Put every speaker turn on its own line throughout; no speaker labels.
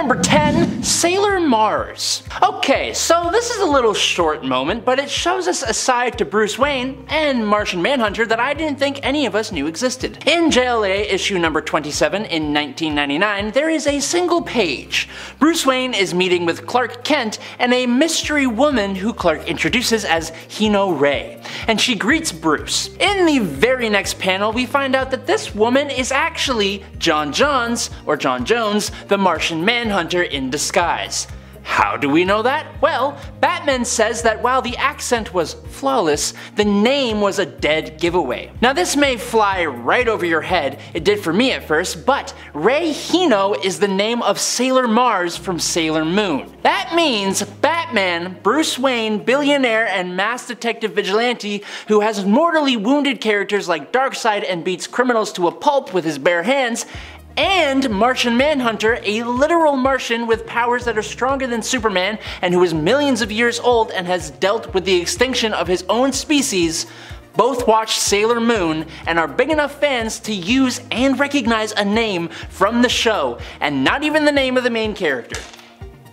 Number 10, Sailor Mars. Okay, so this is a little short moment, but it shows us a side to Bruce Wayne and Martian Manhunter that I didn't think any of us knew existed. In JLA issue number 27 in 1999, there is a single page. Bruce Wayne is meeting with Clark Kent and a mystery woman who Clark introduces as Hino Ray, and she greets Bruce. In the very next panel, we find out that this woman is actually John Jones, the Martian Manhunter in disguise. How do we know that? Well, Batman says that while the accent was flawless, the name was a dead giveaway. Now this may fly right over your head, it did for me at first, but Ray Hino is the name of Sailor Mars from Sailor Moon. That means Batman, Bruce Wayne, billionaire and mass detective vigilante who has mortally wounded characters like Darkseid and beats criminals to a pulp with his bare hands, and Martian Manhunter, a literal Martian with powers that are stronger than Superman and who is millions of years old and has dealt with the extinction of his own species, both watched Sailor Moon and are big enough fans to use and recognize a name from the show, and not even the name of the main character.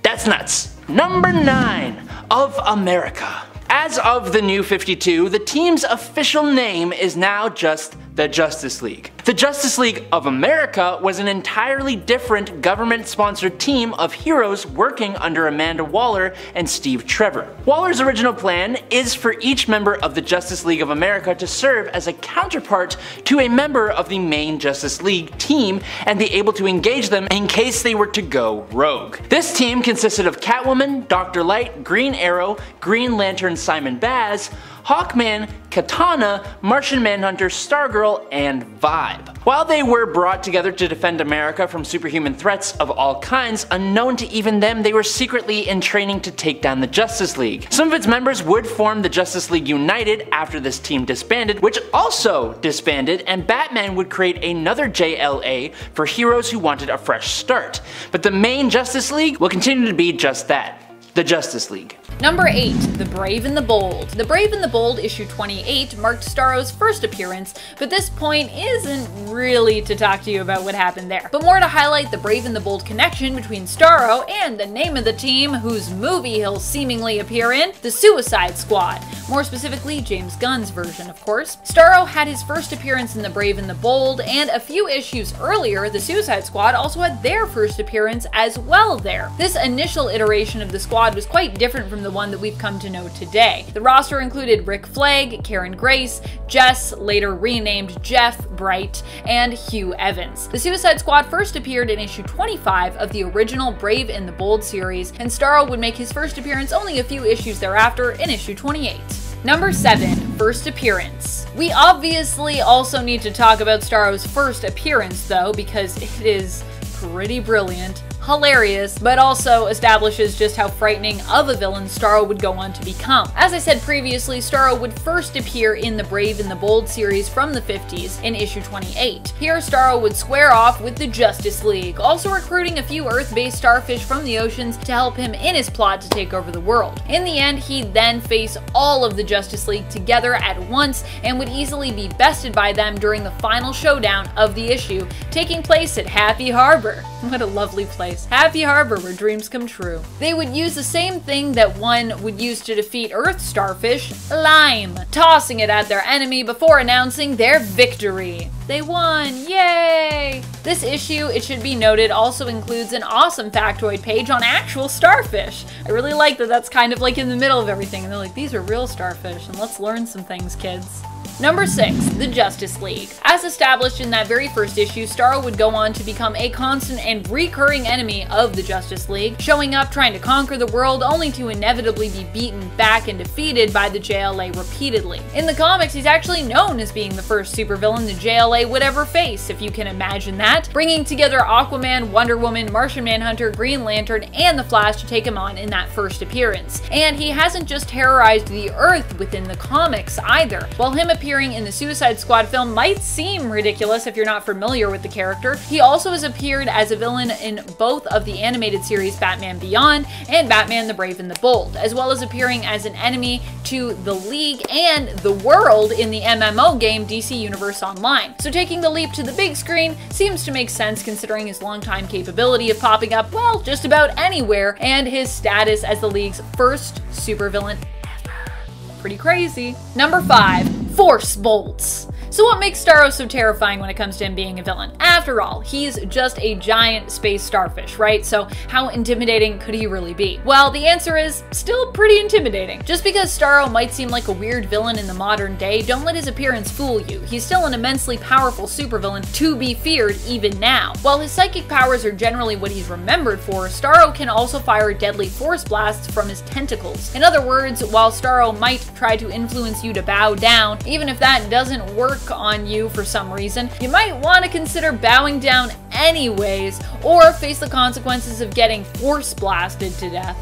That's nuts. Number 9, of America. As of the New 52, the team's official name is now just the Justice League. The Justice League of America was an entirely different government-sponsored team of heroes working under Amanda Waller and Steve Trevor. Waller's original plan is for each member of the Justice League of America to serve as a counterpart to a member of the main Justice League team and be able to engage them in case they were to go rogue. This team consisted of Catwoman, Dr. Light, Green Arrow, Green Lantern Simon Baz, Hawkman, Katana, Martian Manhunter, Stargirl, and Vibe. While they were brought together to defend America from superhuman threats of all kinds, unknown to even them, they were secretly in training to take down the Justice League. Some of its members would form the Justice League United after this team disbanded, which also disbanded, and Batman would create another JLA for heroes who wanted a fresh start. But the main Justice League will continue to be just that, the Justice League.
Number 8, The Brave and the Bold. The Brave and the Bold issue 28 marked Staro's first appearance, but this point isn't really to talk to you about what happened there, but more to highlight the Brave and the Bold connection between Staro and the name of the team whose movie he'll seemingly appear in, the Suicide Squad. More specifically, James Gunn's version, of course. Staro had his first appearance in The Brave and the Bold, and a few issues earlier, the Suicide Squad also had their first appearance as well there. This initial iteration of the squad was quite different from the one that we've come to know today. The roster included Rick Flag, Karen Grace, Jess, later renamed Jeff Bright, and Hugh Evans. The Suicide Squad first appeared in issue 25 of the original Brave and the Bold series, and Staro would make his first appearance only a few issues thereafter in issue 28. Number 7, First Appearance. We obviously also need to talk about Staro's first appearance though, because it is pretty brilliant, hilarious, but also establishes just how frightening of a villain Staro would go on to become. As I said previously, Staro would first appear in the Brave and the Bold series from the 50s in issue 28. Here, Staro would square off with the Justice League, also recruiting a few Earth-based starfish from the oceans to help him in his plot to take over the world. In the end, he'd then face all of the Justice League together at once and would easily be bested by them during the final showdown of the issue, taking place at Happy Harbor. What a lovely place. Happy Harbor, where dreams come true. They would use the same thing that one would use to defeat Earth starfish, lime, tossing it at their enemy before announcing their victory. They won, yay! This issue, it should be noted, also includes an awesome factoid page on actual starfish. I really like that that's kind of like in the middle of everything, and they're like, these are real starfish, and let's learn some things, kids. Number 6, the Justice League. As established in that very first issue, Staro would go on to become a constant and recurring enemy of the Justice League, showing up trying to conquer the world only to inevitably be beaten back and defeated by the JLA repeatedly. In the comics, he's actually known as being the first supervillain the JLA would ever face, if you can imagine that, bringing together Aquaman, Wonder Woman, Martian Manhunter, Green Lantern, and the Flash to take him on in that first appearance. And he hasn't just terrorized the Earth within the comics either. While him appearing appearing in the Suicide Squad film might seem ridiculous if you're not familiar with the character. He also has appeared as a villain in both of the animated series Batman Beyond and Batman the Brave and the Bold, as well as appearing as an enemy to the League and the world in the MMO game DC Universe Online. So taking the leap to the big screen seems to make sense considering his longtime capability of popping up, well, just about anywhere, and his status as the League's first supervillain ever. Pretty crazy. Number 5. Force Bolts. So what makes Staro so terrifying when it comes to him being a villain? After all, he's just a giant space starfish, right? So how intimidating could he really be? Well, the answer is still pretty intimidating. Just because Staro might seem like a weird villain in the modern day, don't let his appearance fool you. He's still an immensely powerful supervillain to be feared even now. While his psychic powers are generally what he's remembered for, Staro can also fire deadly force blasts from his tentacles. In other words, while Staro might try to influence you to bow down, even if that doesn't work on you for some reason, you might want to consider bowing down anyways, or face the consequences of getting force blasted to death.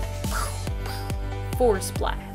Force blasts.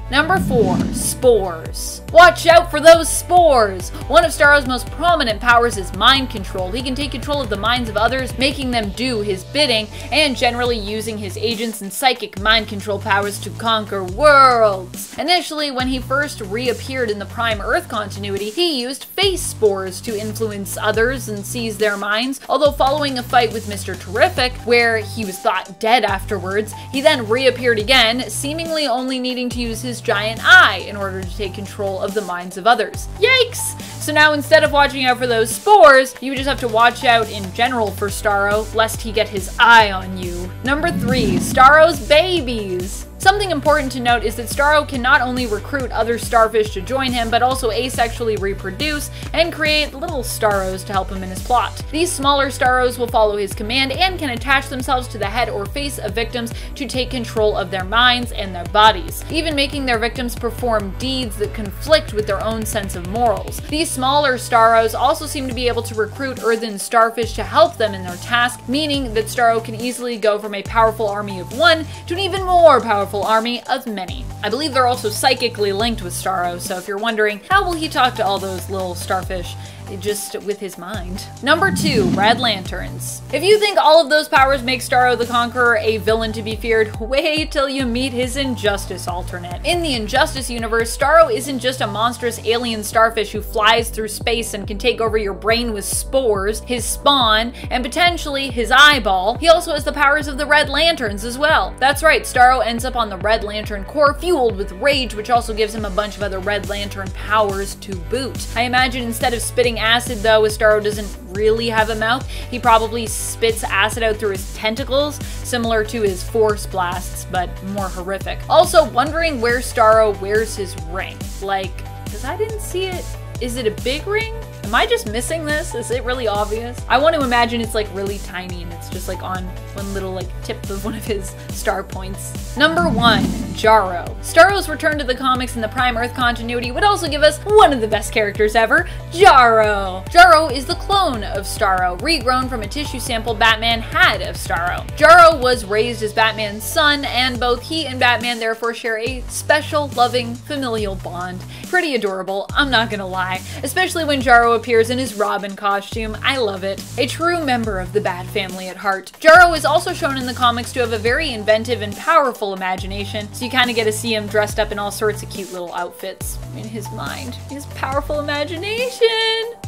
Number 4. Spores. Watch out for those spores! One of Staro's most prominent powers is mind control. He can take control of the minds of others, making them do his bidding, and generally using his agents and psychic mind control powers to conquer worlds. Initially, when he first reappeared in the Prime Earth continuity, he used face spores to influence others and seize their minds, although following a fight with Mr. Terrific, where he was thought dead afterwards, he then reappeared again, seemingly only needing to use his giant eye in order to take control of the minds of others. Yikes! So now instead of watching out for those spores, you just have to watch out in general for Staro, lest he get his eye on you. Number 3. Staro's babies. Something important to note is that Staro can not only recruit other starfish to join him, but also asexually reproduce and create little Staros to help him in his plot. These smaller Staros will follow his command and can attach themselves to the head or face of victims to take control of their minds and their bodies, even making their victims perform deeds that conflict with their own sense of morals. These smaller Staros also seem to be able to recruit earthen starfish to help them in their task, meaning that Staro can easily go from a powerful army of one to an even more powerful army of many. I believe they're also psychically linked with Staro, so if you're wondering how will he talk to all those little starfish, just with his mind. Number 2, Red Lanterns. If you think all of those powers make Staro the Conqueror a villain to be feared, wait till you meet his Injustice alternate. In the Injustice universe, Staro isn't just a monstrous alien starfish who flies through space and can take over your brain with spores, his spawn, and potentially his eyeball. He also has the powers of the Red Lanterns as well. That's right, Staro ends up on the Red Lantern Corps fueled with rage, which also gives him a bunch of other Red Lantern powers to boot. I imagine instead of spitting acid though, as Staro doesn't really have a mouth, he probably spits acid out through his tentacles, similar to his force blasts, but more horrific. Also wondering where Staro wears his ring. Like, because I didn't see it. Is it a big ring? Am I just missing this? Is it really obvious? I want to imagine it's like really tiny and it's just like on one little like tip of one of his star points. Number 1, Jarro. Staro's return to the comics in the Prime Earth continuity would also give us one of the best characters ever, Jarro. Jarro is the clone of Staro, regrown from a tissue sample Batman had of Staro. Jarro was raised as Batman's son, and both he and Batman therefore share a special, loving, familial bond. Pretty adorable, I'm not gonna lie, especially when Jarro appears in his Robin costume. I love it. A true member of the Bat family at heart. Jarro is also shown in the comics to have a very inventive and powerful imagination, so you kind of get to see him dressed up in all sorts of cute little outfits. In his mind, his powerful imagination.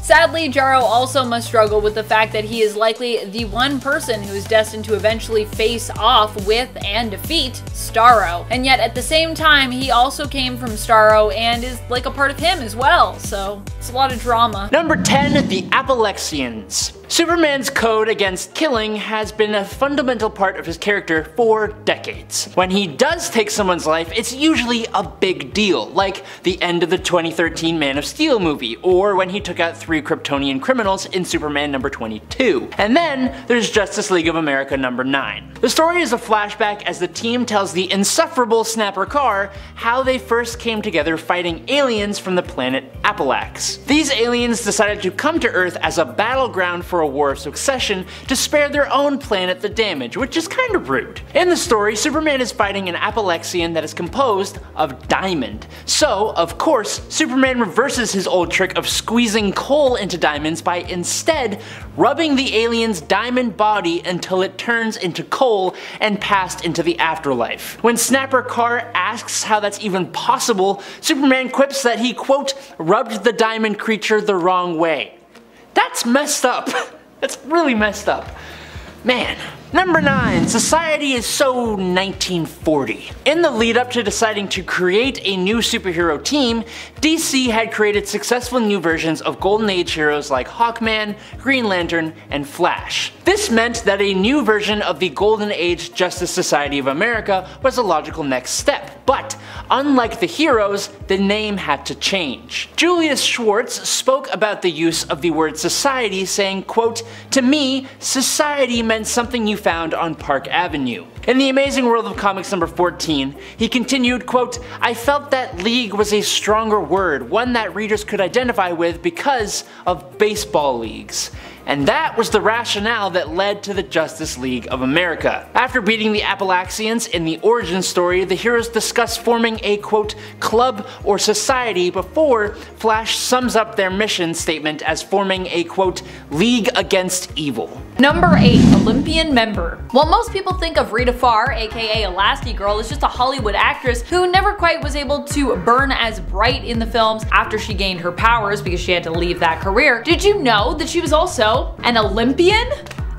Sadly, Jarro also must struggle with the fact that he is likely the one person who is destined to eventually face off with and defeat Staro. And yet at the same time, he also came from Staro and is like a part of him as well, so it's a lot of drama.
Number 10, the Appal Xans. Superman's code against killing has been a fundamental part of his character for decades. When he does take someone's life, it's usually a big deal, like the end of the 2013 Man of Steel movie, or when he took out 3 Kryptonian criminals in Superman number 22. And then there's Justice League of America number 9. The story is a flashback as the team tells the insufferable Snapper Carr how they first came together fighting aliens from the planet Appal Xans. These aliens decided to come to Earth as a battleground for a war of succession to spare their own planet the damage, which is kind of rude. In the story, Superman is fighting an Appal Xan that is composed of diamond. So, of course, Superman reverses his old trick of squeezing coal into diamonds by instead rubbing the alien's diamond body until it turns into coal and passed into the afterlife. When Snapper Carr asks how that's even possible, Superman quips that he, quote, rubbed the diamond creature the wrong way. That's messed up. That's really messed up. Man. Number 9. Society is so 1940. In the lead up to deciding to create a new superhero team, DC had created successful new versions of Golden Age heroes like Hawkman, Green Lantern, and Flash. This meant that a new version of the Golden Age Justice Society of America was a logical next step, but unlike the heroes, the name had to change. Julius Schwartz spoke about the use of the word society, saying, quote, "To me, society meant something you found on Park Avenue." In The Amazing World of Comics number 14, he continued, quote, "I felt that league was a stronger word, one that readers could identify with because of baseball leagues. And that was the rationale that led to the Justice League of America." After beating the Appal Xans in the origin story, the heroes discuss forming a, quote, club or society before Flash sums up their mission statement as forming a, quote, league against evil.
Number 8. Olympian member. While most people think of Rita Farr, aka Elastigirl, as just a Hollywood actress who never quite was able to burn as bright in the films after she gained her powers because she had to leave that career, did you know that she was also an Olympian?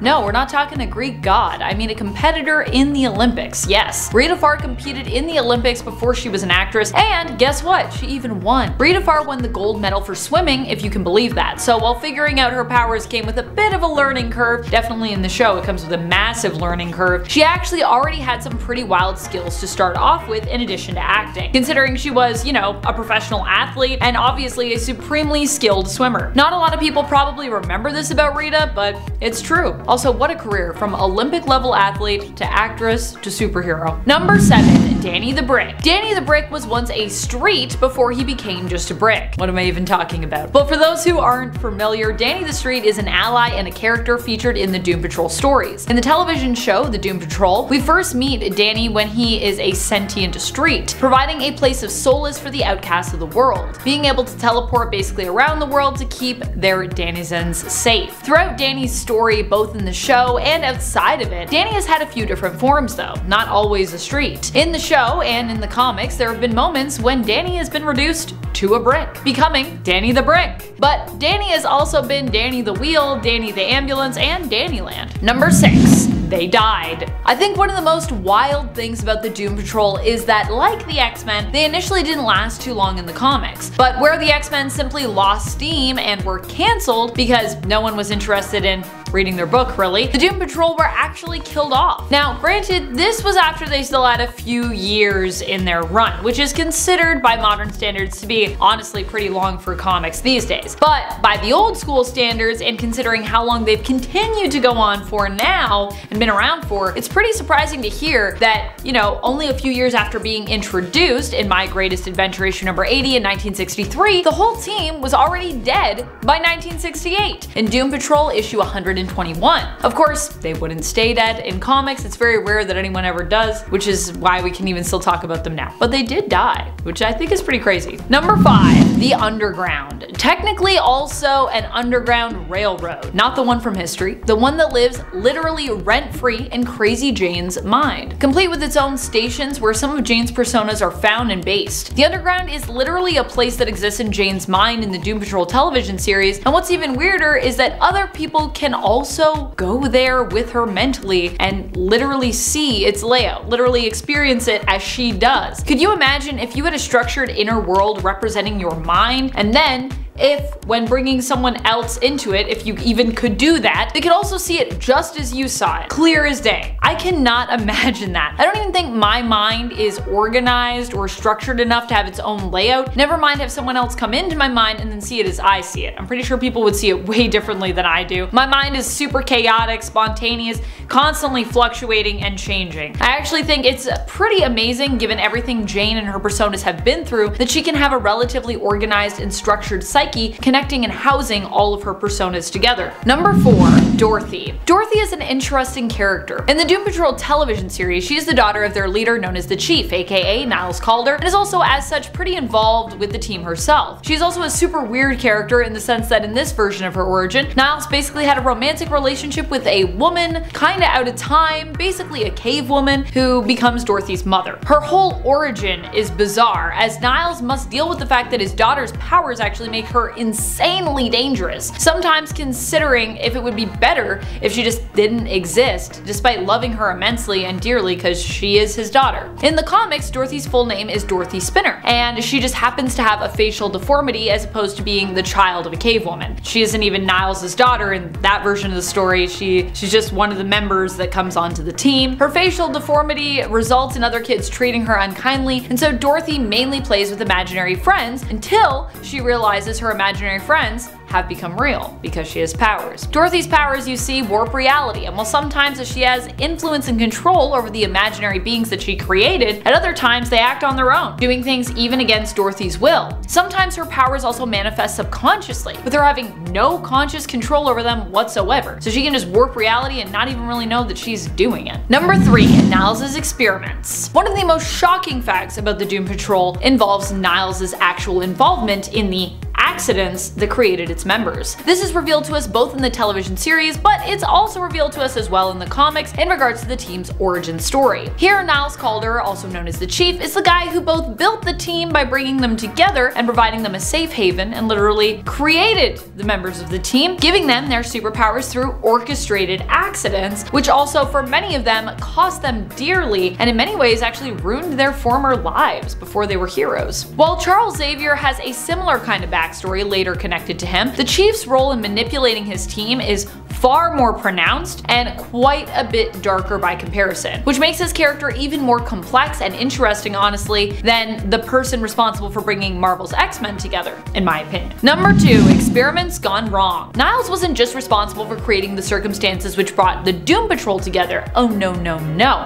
No, we're not talking a Greek god. I mean a competitor in the Olympics, yes. Rita Farr competed in the Olympics before she was an actress, and guess what? She even won. Rita Farr won the gold medal for swimming, if you can believe that. So while figuring out her powers came with a bit of a learning curve, definitely in the show it comes with a massive learning curve, she actually already had some pretty wild skills to start off with in addition to acting, considering she was, you know, a professional athlete and obviously a supremely skilled swimmer. Not a lot of people probably remember this about Rita, but it's true. Also, what a career, from Olympic level athlete to actress to superhero. Number 7. Danny the Brick. Danny the Brick was once a street before he became just a brick. What am I even talking about? But for those who aren't familiar, Danny the Street is an ally and a character featured in the Doom Patrol stories. In the television show, The Doom Patrol, we first meet Danny when he is a sentient street, providing a place of solace for the outcasts of the world, being able to teleport basically around the world to keep their denizens safe. Throughout Danny's story, both in the show and outside of it, Danny has had a few different forms though, not always a street. In the show and in the comics, there have been moments when Danny has been reduced to a brick, becoming Danny the Brick. But Danny has also been Danny the Wheel, Danny the Ambulance, and Dannyland. Number 6. They died. I think one of the most wild things about the Doom Patrol is that, like the X-Men, they initially didn't last too long in the comics. But where the X-Men simply lost steam and were cancelled because no one was interested in reading their book really, the Doom Patrol were actually killed off. Now granted, this was after they still had a few years in their run, which is considered by modern standards to be honestly pretty long for comics these days. But by the old school standards, and considering how long they've continued to go on for now and been around for, it's pretty surprising to hear that, you know, only a few years after being introduced in My Greatest Adventure issue number 80 in 1963, the whole team was already dead by 1968 in Doom Patrol issue 121. Of course, they wouldn't stay dead. In comics, it's very rare that anyone ever does, which is why we can even still talk about them now. But they did die, which I think is pretty crazy. Number 5. The Underground. Technically also an underground railroad. Not the one from history, the one that lives literally rent-free in Crazy Jane's mind, complete with its own stations where some of Jane's personas are found and based. The Underground is literally a place that exists in Jane's mind in the Doom Patrol television series, and what's even weirder is that other people can also go there with her mentally and literally see its layout, literally experience it as she does. Could you imagine if you had a structured inner world representing your mind, and then if, when bringing someone else into it, if you even could do that, they could also see it just as you saw it, clear as day. I cannot imagine that. I don't even think my mind is organized or structured enough to have its own layout, never mind have someone else come into my mind and then see it as I see it. I'm pretty sure people would see it way differently than I do. My mind is super chaotic, spontaneous, constantly fluctuating and changing. I actually think it's pretty amazing, given everything Jane and her personas have been through, that she can have a relatively organized and structured psyche, connecting and housing all of her personas together. Number 4. Dorothy. Dorothy is an interesting character. In the Doom Patrol television series, she is the daughter of their leader known as the Chief, aka Niles Calder, and is also as such pretty involved with the team herself. She's also a super weird character in the sense that in this version of her origin, Niles basically had a romantic relationship with a woman, kinda out of time, basically a cave woman, who becomes Dorothy's mother. Her whole origin is bizarre, as Niles must deal with the fact that his daughter's powers actually make her insanely dangerous, sometimes considering if it would be better if she just didn't exist, despite loving her immensely and dearly because she is his daughter. In the comics, Dorothy's full name is Dorothy Spinner, and she just happens to have a facial deformity as opposed to being the child of a cave woman. She isn't even Niles' daughter in that version of the story, she's just one of the members that comes onto the team. Her facial deformity results in other kids treating her unkindly, and so Dorothy mainly plays with imaginary friends until she realizes her imaginary friends have become real because she has powers. Dorothy's powers, you see, warp reality, and while sometimes she has influence and control over the imaginary beings that she created, at other times they act on their own, doing things even against Dorothy's will. Sometimes her powers also manifest subconsciously, with her having no conscious control over them whatsoever, so she can just warp reality and not even really know that she's doing it. Number 3. Niles Experiments. One of the most shocking facts about the Doom Patrol involves Niles' actual involvement in the accidents that created its members. This is revealed to us both in the television series, but it's also revealed to us as well in the comics in regards to the team's origin story. Here, Niles Calder, also known as the Chief, is the guy who both built the team by bringing them together and providing them a safe haven, and literally created the members of the team, giving them their superpowers through orchestrated accidents, which also for many of them cost them dearly and in many ways actually ruined their former lives before they were heroes. While Charles Xavier has a similar kind of backstory later connected to him, the Chief's role in manipulating his team is far more pronounced and quite a bit darker by comparison, which makes his character even more complex and interesting, honestly, than the person responsible for bringing Marvel's X-Men together, in my opinion. Number 2. Experiments gone wrong. Niles wasn't just responsible for creating the circumstances which brought the Doom Patrol together, oh no,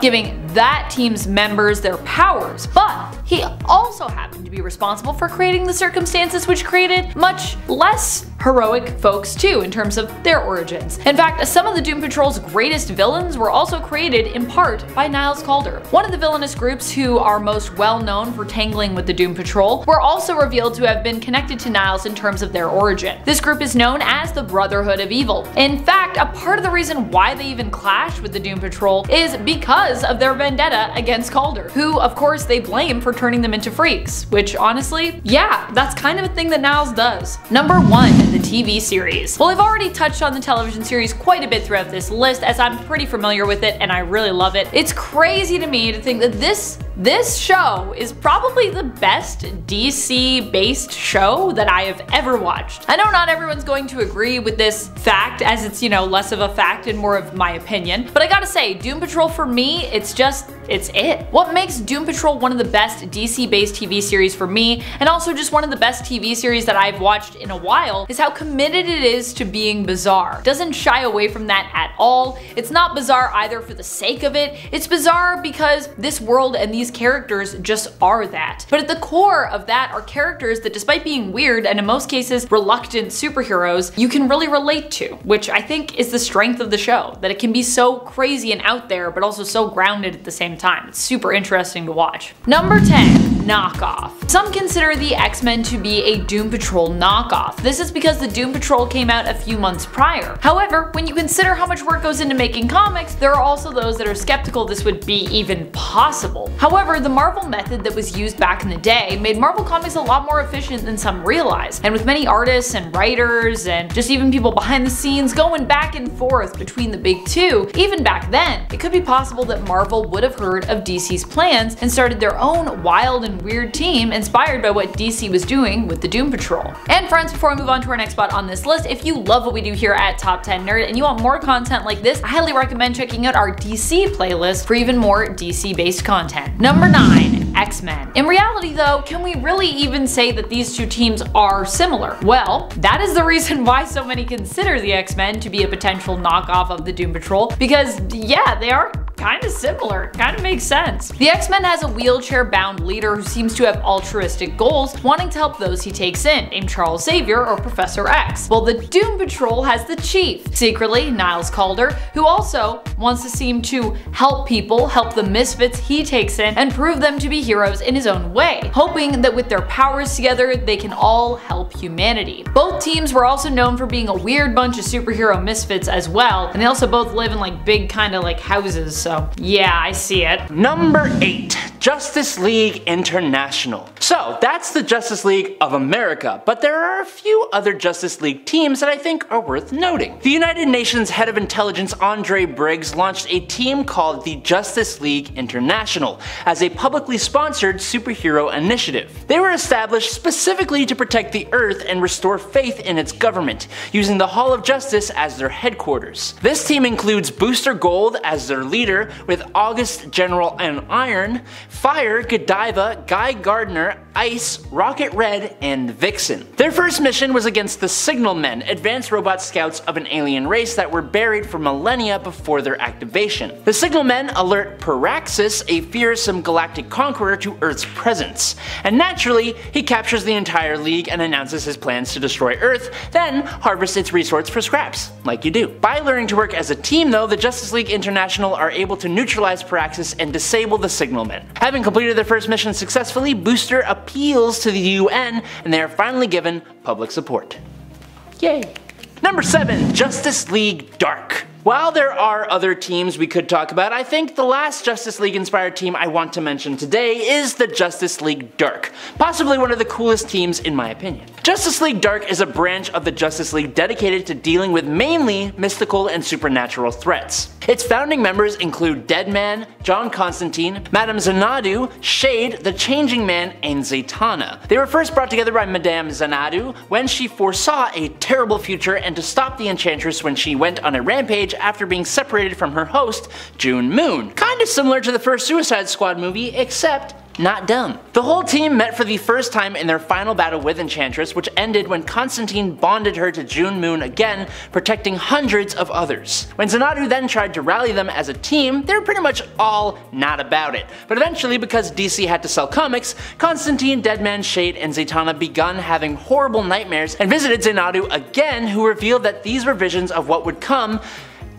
giving that team's members their powers, but he also happened to be responsible for creating the circumstances which created much less heroic folks too, in terms of their origins. In fact, some of the Doom Patrol's greatest villains were also created in part by Niles Calder. One of the villainous groups who are most well known for tangling with the Doom Patrol were also revealed to have been connected to Niles in terms of their origin. This group is known as the Brotherhood of Evil. In fact, a part of the reason why they even clashed with the Doom Patrol is because of their vendetta against Calder, who of course they blame for turning them into freaks, which honestly, yeah, that's kind of a thing that Niles does. Number 1. The TV series. Well, I've already touched on the television series quite a bit throughout this list, as I'm pretty familiar with it and I really love it. It's crazy to me to think that this show is probably the best DC based show that I have ever watched. I know not everyone's going to agree with this fact, as it's, you know, less of a fact and more of my opinion, but I gotta say, Doom Patrol for me, it's it. What makes Doom Patrol one of the best DC based TV series for me, and also just one of the best TV series that I've watched in a while, is how committed it is to being bizarre. It doesn't shy away from that at all. It's not bizarre either for the sake of it, it's bizarre because this world and these characters just are that. But at the core of that are characters that, despite being weird and in most cases reluctant superheroes, you can really relate to, which I think is the strength of the show, that it can be so crazy and out there but also so grounded at the same time. It's super interesting to watch. Number 10. Knockoff. Some consider the X-Men to be a Doom Patrol knockoff. This is because the Doom Patrol came out a few months prior. However, when you consider how much work goes into making comics, there are also those that are skeptical this would be even possible. However, the Marvel method that was used back in the day made Marvel Comics a lot more efficient than some realize, and with many artists and writers and just even people behind the scenes going back and forth between the big two, even back then, it could be possible that Marvel would have heard of DC's plans and started their own wild and and weird team inspired by what DC was doing with the Doom Patrol. And friends, before I move on to our next spot on this list, if you love what we do here at Top 10 Nerd and you want more content like this, I highly recommend checking out our DC playlist for even more DC based content. Number 9. X-Men. In reality though, can we really even say that these two teams are similar? Well, that is the reason why so many consider the X-Men to be a potential knockoff of the Doom Patrol, because yeah, they are kind of similar. Kind of makes sense. The X-Men has a wheelchair-bound leader who seems to have altruistic goals, wanting to help those he takes in, named Charles Xavier or Professor X. While the Doom Patrol has the Chief, secretly Niles Calder, who also wants to seem to help people, help the misfits he takes in, and prove them to be heroes in his own way, hoping that with their powers together, they can all help humanity. Both teams were also known for being a weird bunch of superhero misfits as well, and they also both live in like big kind of like houses, so yeah, I see it.
Number 8. Justice League International. So that's the Justice League of America, but there are a few other Justice League teams that I think are worth noting. The United Nations Head of Intelligence Andre Briggs launched a team called the Justice League International as a publicly sponsored superhero initiative. They were established specifically to protect the Earth and restore faith in its government, using the Hall of Justice as their headquarters. This team includes Booster Gold as their leader, with August, General, and Iron, Fire, Godiva, Guy Gardner, Ice, Rocket Red, and Vixen. Their first mission was against the Signal Men, advanced robot scouts of an alien race that were buried for millennia before their activation. The Signal Men alert Paraxis, a fearsome galactic conqueror, to Earth's presence, and naturally, he captures the entire League and announces his plans to destroy Earth, then harvest its resources for scraps, like you do. By learning to work as a team though, the Justice League International are able to neutralize Paraxis and disable the Signal Men. Having completed their first mission successfully, Booster appeals to the UN and they are finally given public support. Yay! Number 7. Justice League Dark. While there are other teams we could talk about, I think the last Justice League inspired team I want to mention today is the Justice League Dark, possibly one of the coolest teams in my opinion. Justice League Dark is a branch of the Justice League dedicated to dealing with mainly mystical and supernatural threats. Its founding members include Deadman, John Constantine, Madame Xanadu, Shade, the Changing Man, and Zatanna. They were first brought together by Madame Xanadu when she foresaw a terrible future and to stop the Enchantress when she went on a rampage after being separated from her host, June Moon. Kinda similar to the first Suicide Squad movie, except not dumb. The whole team met for the first time in their final battle with Enchantress, which ended when Constantine bonded her to June Moon again, protecting hundreds of others. When Xanadu then tried to rally them as a team, they were pretty much all not about it. But eventually, because DC had to sell comics, Constantine, Deadman, Shade, and Zatanna begun having horrible nightmares and visited Xanadu again, who revealed that these were visions of what would come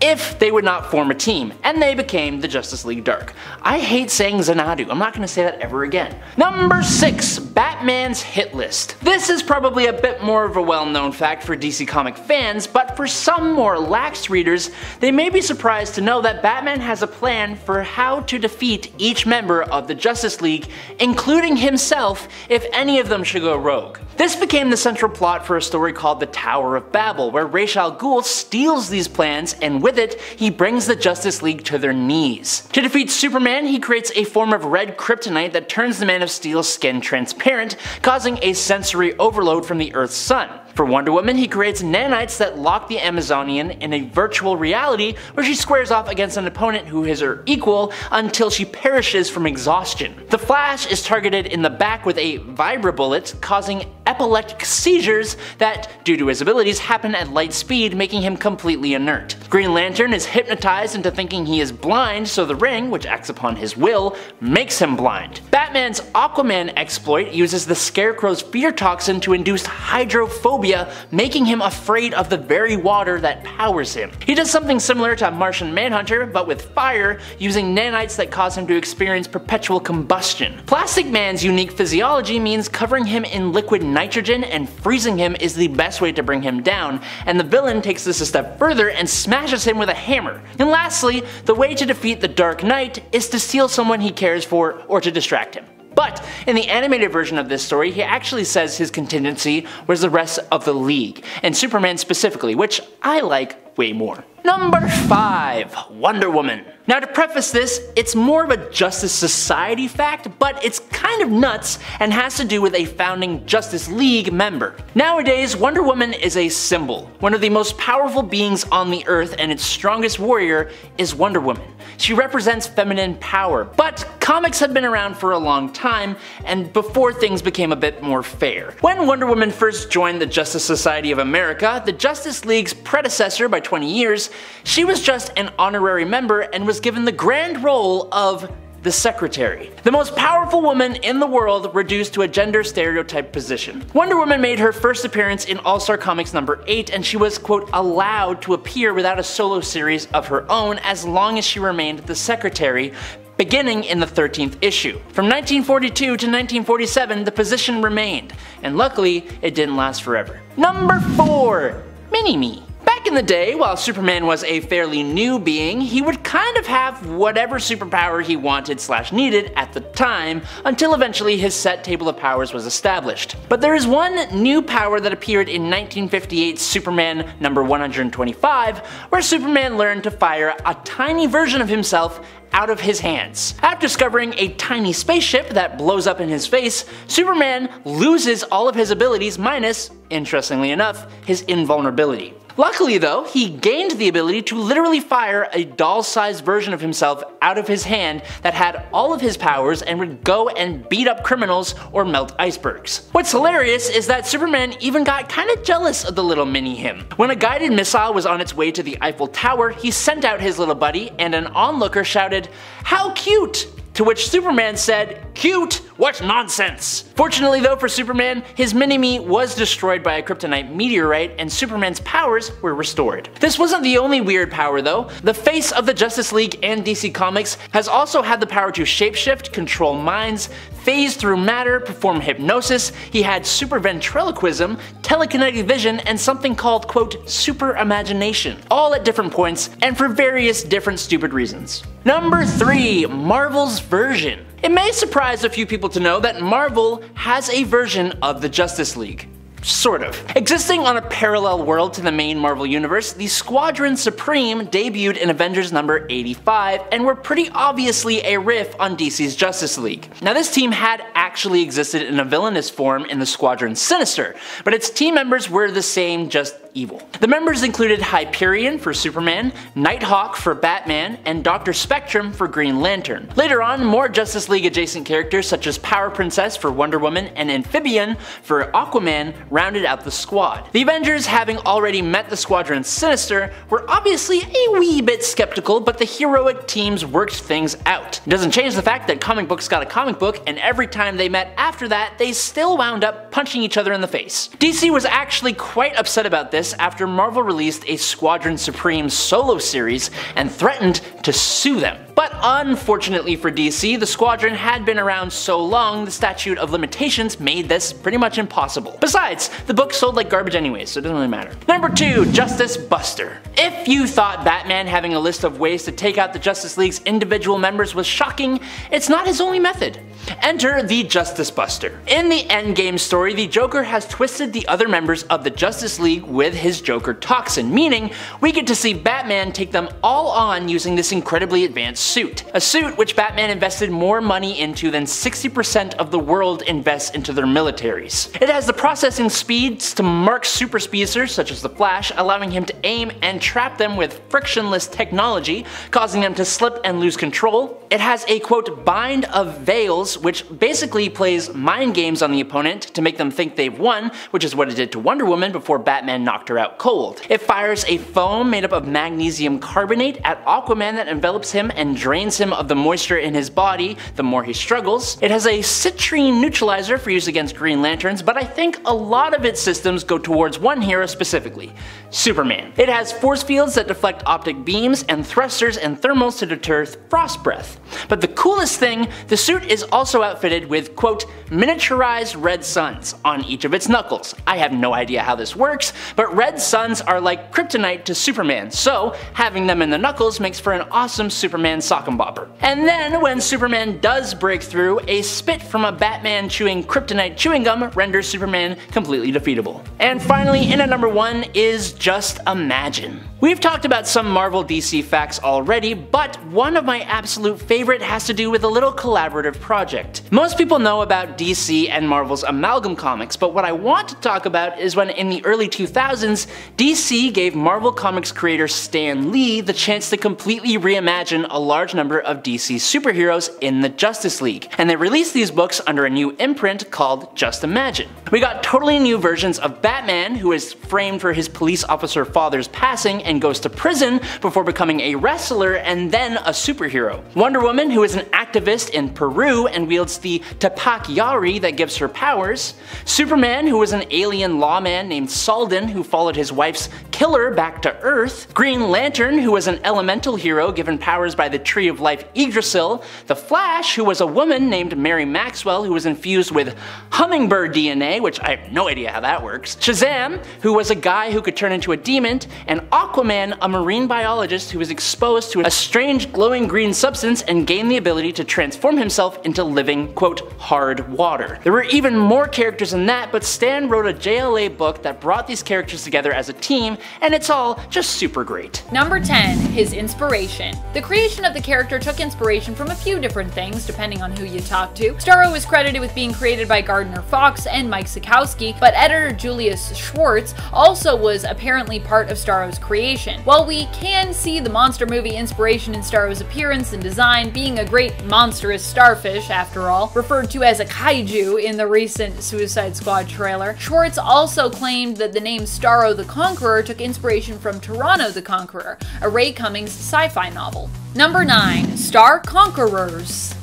if they would not form a team, and they became the Justice League Dark. I hate saying Xanadu, I'm not going to say that ever again. Number 6. Batman's Hit List. This is probably a bit more of a well-known fact for DC Comic fans, but for some more lax readers, they may be surprised to know that Batman has a plan for how to defeat each member of the Justice League, including himself, if any of them should go rogue. This became the central plot for a story called The Tower of Babel, where Ra's al Ghul steals these plans, and with it, he brings the Justice League to their knees. To defeat Superman, he creates a form of red kryptonite that turns the Man of Steel's skin transparent, causing a sensory overload from the Earth's sun. For Wonder Woman, he creates nanites that lock the Amazonian in a virtual reality where she squares off against an opponent who is her equal until she perishes from exhaustion. The Flash is targeted in the back with a vibrabullet, causing epileptic seizures that, due to his abilities, happen at light speed, making him completely inert. Green Lantern is hypnotized into thinking he is blind, so the ring, which acts upon his will, makes him blind. Batman's Aquaman exploit uses the Scarecrow's fear toxin to induce hydrophobia, making him afraid of the very water that powers him. He does something similar to Martian Manhunter, but with fire, using nanites that cause him to experience perpetual combustion. Plastic Man's unique physiology means covering him in liquid nitrogen and freezing him is the best way to bring him down, and the villain takes this a step further and smashes him with a hammer. And lastly, the way to defeat the Dark Knight is to steal someone he cares for or to distract him. But in the animated version of this story, he actually says his contingency was the rest of the League, and Superman specifically, which I like way more. Number 5. Wonder Woman. Now to preface this, it's more of a Justice Society fact, but it's kind of nuts and has to do with a founding Justice League member. Nowadays, Wonder Woman is a symbol. One of the most powerful beings on the earth, and its strongest warrior is Wonder Woman. She represents feminine power, but comics have been around for a long time, and before things became a bit more fair. When Wonder Woman first joined the Justice Society of America, the Justice League's predecessor by 20 years, she was just an honorary member and was given the grand role of the Secretary. The most powerful woman in the world reduced to a gender stereotype position. Wonder Woman made her first appearance in All-Star Comics number 8, and she was, quote, allowed to appear without a solo series of her own as long as she remained the Secretary, beginning in the 13th issue. From 1942 to 1947, the position remained, and luckily, it didn't last forever. Number 4. Mini-Me. Back in the day, while Superman was a fairly new being, he would kind of have whatever superpower he wanted / needed at the time, until eventually his set table of powers was established. But there is one new power that appeared in 1958's Superman number 125, where Superman learned to fire a tiny version of himself out of his hands. After discovering a tiny spaceship that blows up in his face, Superman loses all of his abilities minus, interestingly enough, his invulnerability. Luckily though, he gained the ability to literally fire a doll-sized version of himself out of his hand that had all of his powers and would go and beat up criminals or melt icebergs. What's hilarious is that Superman even got kinda jealous of the little mini-him. When a guided missile was on its way to the Eiffel Tower, he sent out his little buddy and an onlooker shouted, "How cute!" To which Superman said, "Cute? What nonsense!" Fortunately though for Superman, his mini-me was destroyed by a kryptonite meteorite and Superman's powers were restored. This wasn't the only weird power though. The face of the Justice League and DC Comics has also had the power to shapeshift, control minds, phase through matter, perform hypnosis. He had super ventriloquism, telekinetic vision, and something called, quote, super imagination. All at different points and for various different stupid reasons. Number 3. Marvel's version. It may surprise a few people to know that Marvel has a version of the Justice League. Sort of. Existing on a parallel world to the main Marvel universe, the Squadron Supreme debuted in Avengers number 85 and were pretty obviously a riff on DC's Justice League. Now this team had actually existed in a villainous form in the Squadron Sinister, but its team members were the same, just evil. The members included Hyperion for Superman, Nighthawk for Batman, and Dr. Spectrum for Green Lantern. Later on, more Justice League adjacent characters such as Power Princess for Wonder Woman and Amphibian for Aquaman rounded out the squad. The Avengers, having already met the Squadron Sinister, were obviously a wee bit skeptical, but the heroic teams worked things out. It doesn't change the fact that comic books got a comic book, and every time they met after that, they still wound up punching each other in the face. DC was actually quite upset about this after Marvel released a Squadron Supreme solo series and threatened to sue them. But unfortunately for DC, the Squadron had been around so long, the statute of limitations made this pretty much impossible. Besides, the book sold like garbage anyways, so it doesn't really matter. Number 2. Justice Buster. If you thought Batman having a list of ways to take out the Justice League's individual members was shocking, it's not his only method. Enter the Justice Buster. In the Endgame story, the Joker has twisted the other members of the Justice League with his Joker toxin, meaning we get to see Batman take them all on using this incredibly advanced suit. A suit which Batman invested more money into than 60% of the world invests into their militaries. It has the processing speeds to mark super speedsters such as the Flash, allowing him to aim and trap them with frictionless technology, causing them to slip and lose control. It has a, quote, bind of veils, which basically plays mind games on the opponent to make them think they've won, which is what it did to Wonder Woman before Batman knocked her out cold. It fires a foam made up of magnesium carbonate at Aquaman that envelops him and drains him of the moisture in his body the more he struggles. It has a citrine neutralizer for use against Green Lanterns, but I think a lot of its systems go towards one hero specifically, Superman. It has force fields that deflect optic beams and thrusters and thermals to deter frost breath. But the coolest thing, the suit is also outfitted with, quote, miniaturized red suns on each of its knuckles. I have no idea how this works, but red suns are like kryptonite to Superman, so having them in the knuckles makes for an awesome Superman sock and bopper. And then when Superman does break through, a spit from a Batman chewing kryptonite chewing gum renders Superman completely defeatable. And finally, in at number 1 is Just Imagine. We've talked about some Marvel DC facts already, but one of my absolute favorite has to do with a little collaborative project. Most people know about DC and Marvel's Amalgam Comics, but what I want to talk about is when in the early 2000s, DC gave Marvel Comics creator Stan Lee the chance to completely reimagine a large number of DC superheroes in the Justice League, and they released these books under a new imprint called Just Imagine. We got totally new versions of Batman, who is framed for his police officer father's passing and goes to prison before becoming a wrestler and then a superhero. Wonder Woman, who is an activist in Peru and wields the Tapak Yari that gives her powers. Superman, who was an alien lawman named Salden who followed his wife's killer back to Earth. Green Lantern, who was an elemental hero given powers by the Tree of Life Yggdrasil. The Flash, who was a woman named Mary Maxwell who was infused with hummingbird DNA, which I have no idea how that works. Shazam, who was a guy who could turn into a demon, and Aquaman, a marine biologist who was exposed to a strange glowing green substance and gained the ability to transform himself into living, quote, hard water. There were even more characters than that, but Stan wrote a JLA book that brought these characters together as a team, and it's all just super great.
Number 10. His inspiration. The creation of the character took inspiration from a few different things, depending on who you talk to. Staro is credited with being created by Gardner Fox and Mike Sekowsky, but editor Julius Schwartz also was apparently part of Staro's creation. While we can see the monster movie inspiration in Staro's appearance and design, being a great monstrous starfish after all, referred to as a kaiju in the recent Suicide Squad trailer, Schwartz also claimed that the name Staro the Conqueror took inspiration from Toronto the Conqueror, a Ray Cummings sci-fi novel. Number 9. Star Conquerors.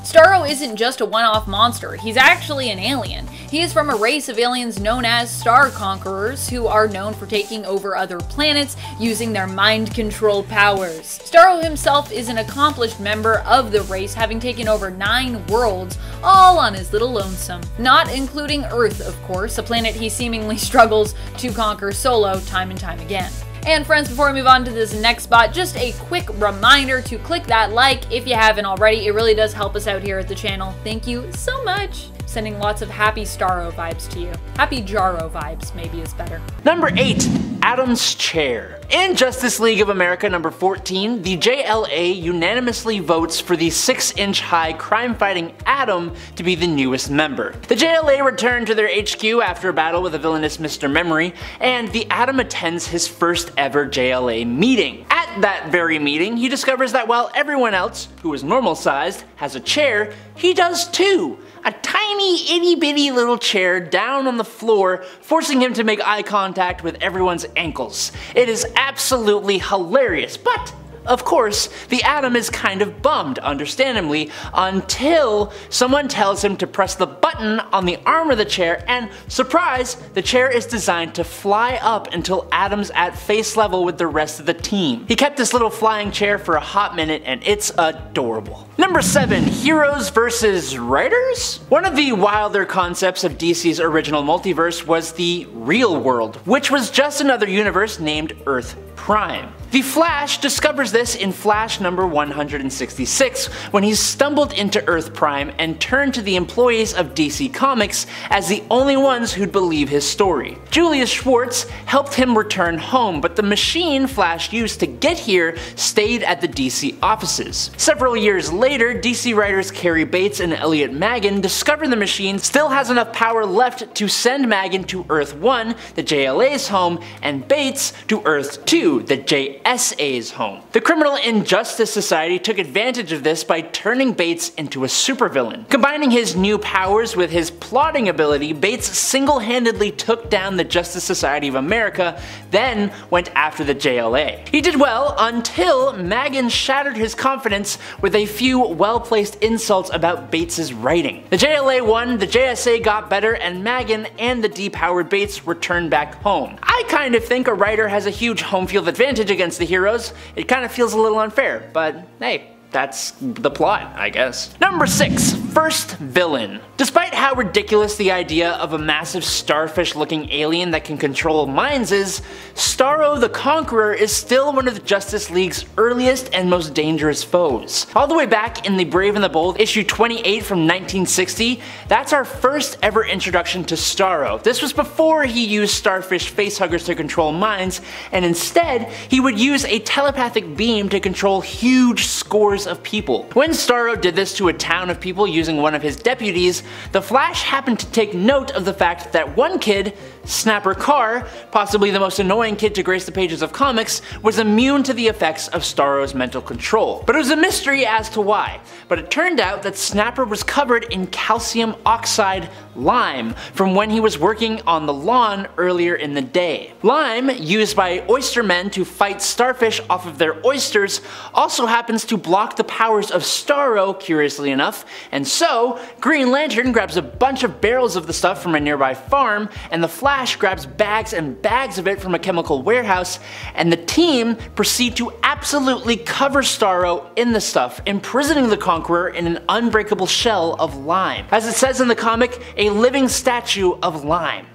Staro isn't just a one-off monster, he's actually an alien. He is from a race of aliens known as Star Conquerors, who are known for taking over other planets using their mind-control powers. Staro himself is an accomplished member of the race, having taken over 9 worlds, all on his little lonesome. Not including Earth, of course, a planet he seemingly struggles to conquer solo time and time again. And friends, before we move on to this next spot, just a quick reminder to click that like if you haven't already. It really does help us out here at the channel. Thank you so much. Sending lots of happy Staro vibes to you. Happy Jaro vibes, maybe is better.
Number 8. Adam's Chair. In Justice League of America number 14, the JLA unanimously votes for the 6-inch-high crime-fighting Atom to be the newest member. The JLA returned to their HQ after a battle with a villainous Mr. Memory, and the Atom attends his first ever JLA meeting. At that very meeting, he discovers that while everyone else, who is normal-sized, has a chair, he does too. A tiny itty-bitty little chair down on the floor, forcing him to make eye contact with everyone's ankles. It is absolutely hilarious, but of course, the Atom is kind of bummed, understandably, until someone tells him to press the button on the arm of the chair, and surprise, the chair is designed to fly up until Atom's at face level with the rest of the team. He kept this little flying chair for a hot minute, and it's adorable. Number 7. Heroes versus Writers? One of the wilder concepts of DC's original multiverse was the real world, which was just another universe named Earth Prime. The Flash discovers this in Flash number 166, when he stumbled into Earth Prime and turned to the employees of DC Comics as the only ones who'd believe his story. Julius Schwartz helped him return home, but the machine Flash used to get here stayed at the DC offices. Several years later, DC writers Cary Bates and Elliot Maggin discover the machine still has enough power left to send Maggin to Earth 1, the JLA's home, and Bates to Earth 2, the JSA's home. The Criminal Injustice Society took advantage of this by turning Bates into a supervillain. Combining his new powers with his plotting ability, Bates single-handedly took down the Justice Society of America, then went after the JLA. He did well until Maggin shattered his confidence with a few well-placed insults about Bates' writing. The JLA won, the JSA got better, and Maggin and the depowered Bates returned back home. I kind of think a writer has a huge home field advantage against the heroes. It kind of feels a little unfair, but hey, that's the plot, I guess. Number 6. First villain. Despite how ridiculous the idea of a massive starfish-looking alien that can control minds is, Staro the Conqueror is still one of the Justice League's earliest and most dangerous foes. All the way back in The Brave and the Bold issue 28 from 1960, that's our first ever introduction to Staro. This was before he used starfish facehuggers to control minds, and instead he would use a telepathic beam to control huge scores of people. When Staro did this to a town of people using one of his deputies, the Flash happened to take note of the fact that one kid, Snapper Carr, possibly the most annoying kid to grace the pages of comics, was immune to the effects of Staro's mental control. But it was a mystery as to why. But it turned out that Snapper was covered in calcium oxide lime from when he was working on the lawn earlier in the day. Lime, used by oystermen to fight starfish off of their oysters, also happens to block the powers of Staro, curiously enough, and so Green Lantern grabs a bunch of barrels of the stuff from a nearby farm, and the Flash grabs bags and bags of it from a chemical warehouse, and the team proceed to absolutely cover Staro in the stuff, imprisoning the Conqueror in an unbreakable shell of lime. As it says in the comic, a living statue of lime.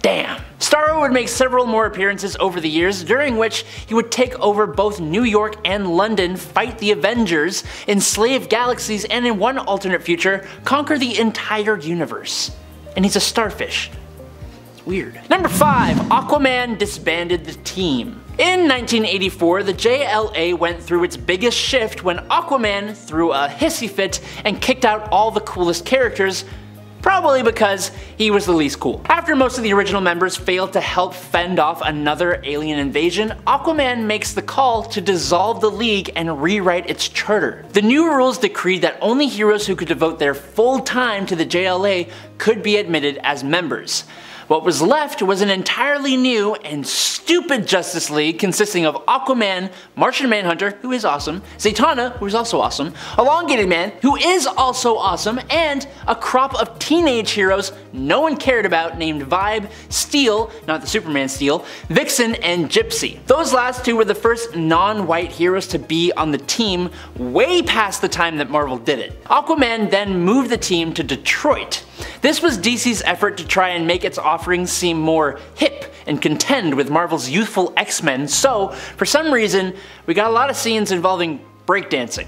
Damn. Staro would make several more appearances over the years, during which he would take over both New York and London, fight the Avengers, enslave galaxies, and in one alternate future, conquer the entire universe. And he's a starfish. It's weird. Number 5. Aquaman disbanded the team. In 1984, the JLA went through its biggest shift when Aquaman threw a hissy fit and kicked out all the coolest characters, probably because he was the least cool. After most of the original members failed to help fend off another alien invasion, Aquaman makes the call to dissolve the League and rewrite its charter. The new rules decreed that only heroes who could devote their full time to the JLA could be admitted as members. What was left was an entirely new and stupid Justice League consisting of Aquaman, Martian Manhunter, who is awesome, Zatanna, who is also awesome, Elongated Man, who is also awesome, and a crop of teenage heroes no one cared about named Vibe, Steel, not the Superman Steel, Vixen, and Gypsy. Those last two were the first non-white heroes to be on the team way past the time that Marvel did it. Aquaman then moved the team to Detroit. This was DC's effort to try and make its offerings seem more hip and contend with Marvel's youthful X-Men, so for some reason we got a lot of scenes involving breakdancing.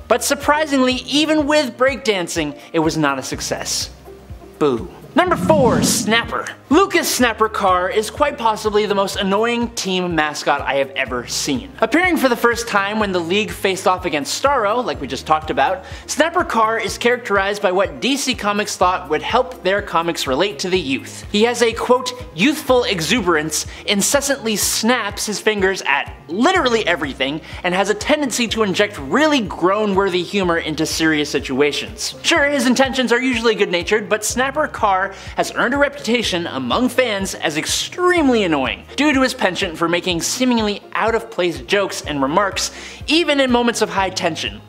But surprisingly, even with breakdancing, it was not a success. Boo. Number 4. Snapper. Lucas Snapper Carr is quite possibly the most annoying team mascot I have ever seen. Appearing for the first time when the League faced off against Staro, like we just talked about, Snapper Carr is characterized by what DC Comics thought would help their comics relate to the youth. He has a quote, youthful exuberance, incessantly snaps his fingers at literally everything, and has a tendency to inject really groan-worthy humor into serious situations. Sure, his intentions are usually good-natured, but Snapper Carr has earned a reputation among fans as extremely annoying, due to his penchant for making seemingly out-of-place jokes and remarks, even in moments of high tension.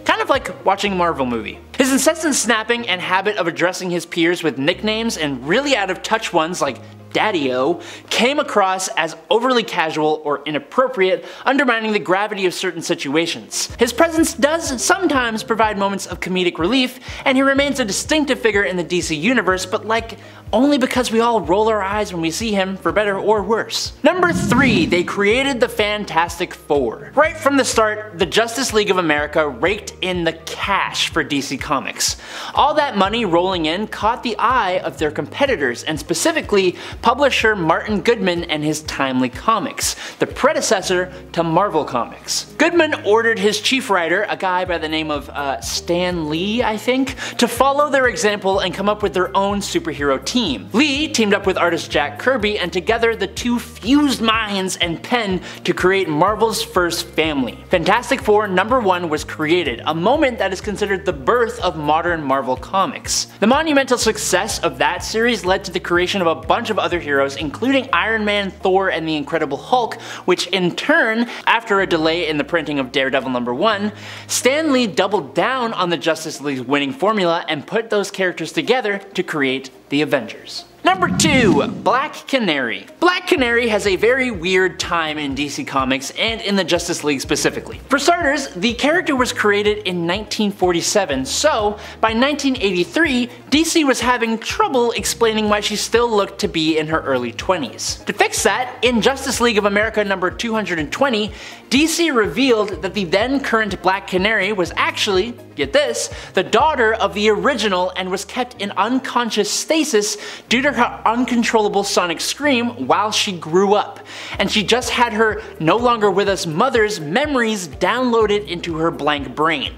Kind of like watching a Marvel movie. His incessant snapping and habit of addressing his peers with nicknames and really out-of-touch ones like Daddy-O came across as overly casual or inappropriate, undermining the gravity of certain situations. His presence does sometimes provide moments of comedic relief, and he remains a distinctive figure in the DC universe, but like, only because we all roll our eyes when we see him, for better or worse. Number 3. They created the Fantastic Four. Right from the start, the Justice League of America raked in the cash for DC Comics. All that money rolling in caught the eye of their competitors, and specifically publisher Martin Goodman and his Timely Comics, the predecessor to Marvel Comics. Goodman ordered his chief writer, a guy by the name of Stan Lee, I think, to follow their example and come up with their own superhero team. Lee teamed up with artist Jack Kirby, and together the two fused minds and pen to create Marvel's first family. Fantastic Four #1 was created, a moment that is considered the birth of modern Marvel Comics. The monumental success of that series led to the creation of a bunch of other heroes, including Iron Man, Thor, and the Incredible Hulk, which in turn, after a delay in the printing of Daredevil #1, Stan Lee doubled down on the Justice League's winning formula and put those characters together to create the Avengers. Number 2. Black Canary. Black Canary has a very weird time in DC Comics and in the Justice League specifically. For starters, the character was created in 1947, so by 1983, DC was having trouble explaining why she still looked to be in her early 20s. To fix that, in Justice League of America number 220, DC revealed that the then current Black Canary was actually, get this, the daughter of the original and was kept in unconscious stasis due to her uncontrollable sonic scream while she grew up, and she just had her no longer with us mother's memories downloaded into her blank brain.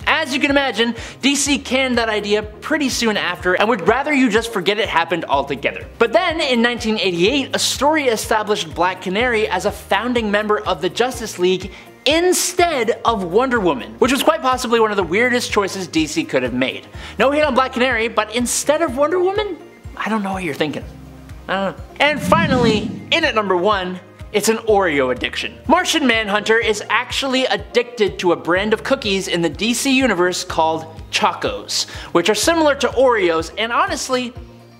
As you can imagine, DC canned that idea pretty soon after and would rather you just forget it happened altogether. But then in 1988, a story established Black Canary as a founding member of the Justice League instead of Wonder Woman, which was quite possibly one of the weirdest choices DC could have made. No hate on Black Canary, but instead of Wonder Woman? I don't know what you're thinking. I don't know. And finally, in at number 1, it's an Oreo addiction. Martian Manhunter is actually addicted to a brand of cookies in the DC universe called Chocos, which are similar to Oreos, and honestly,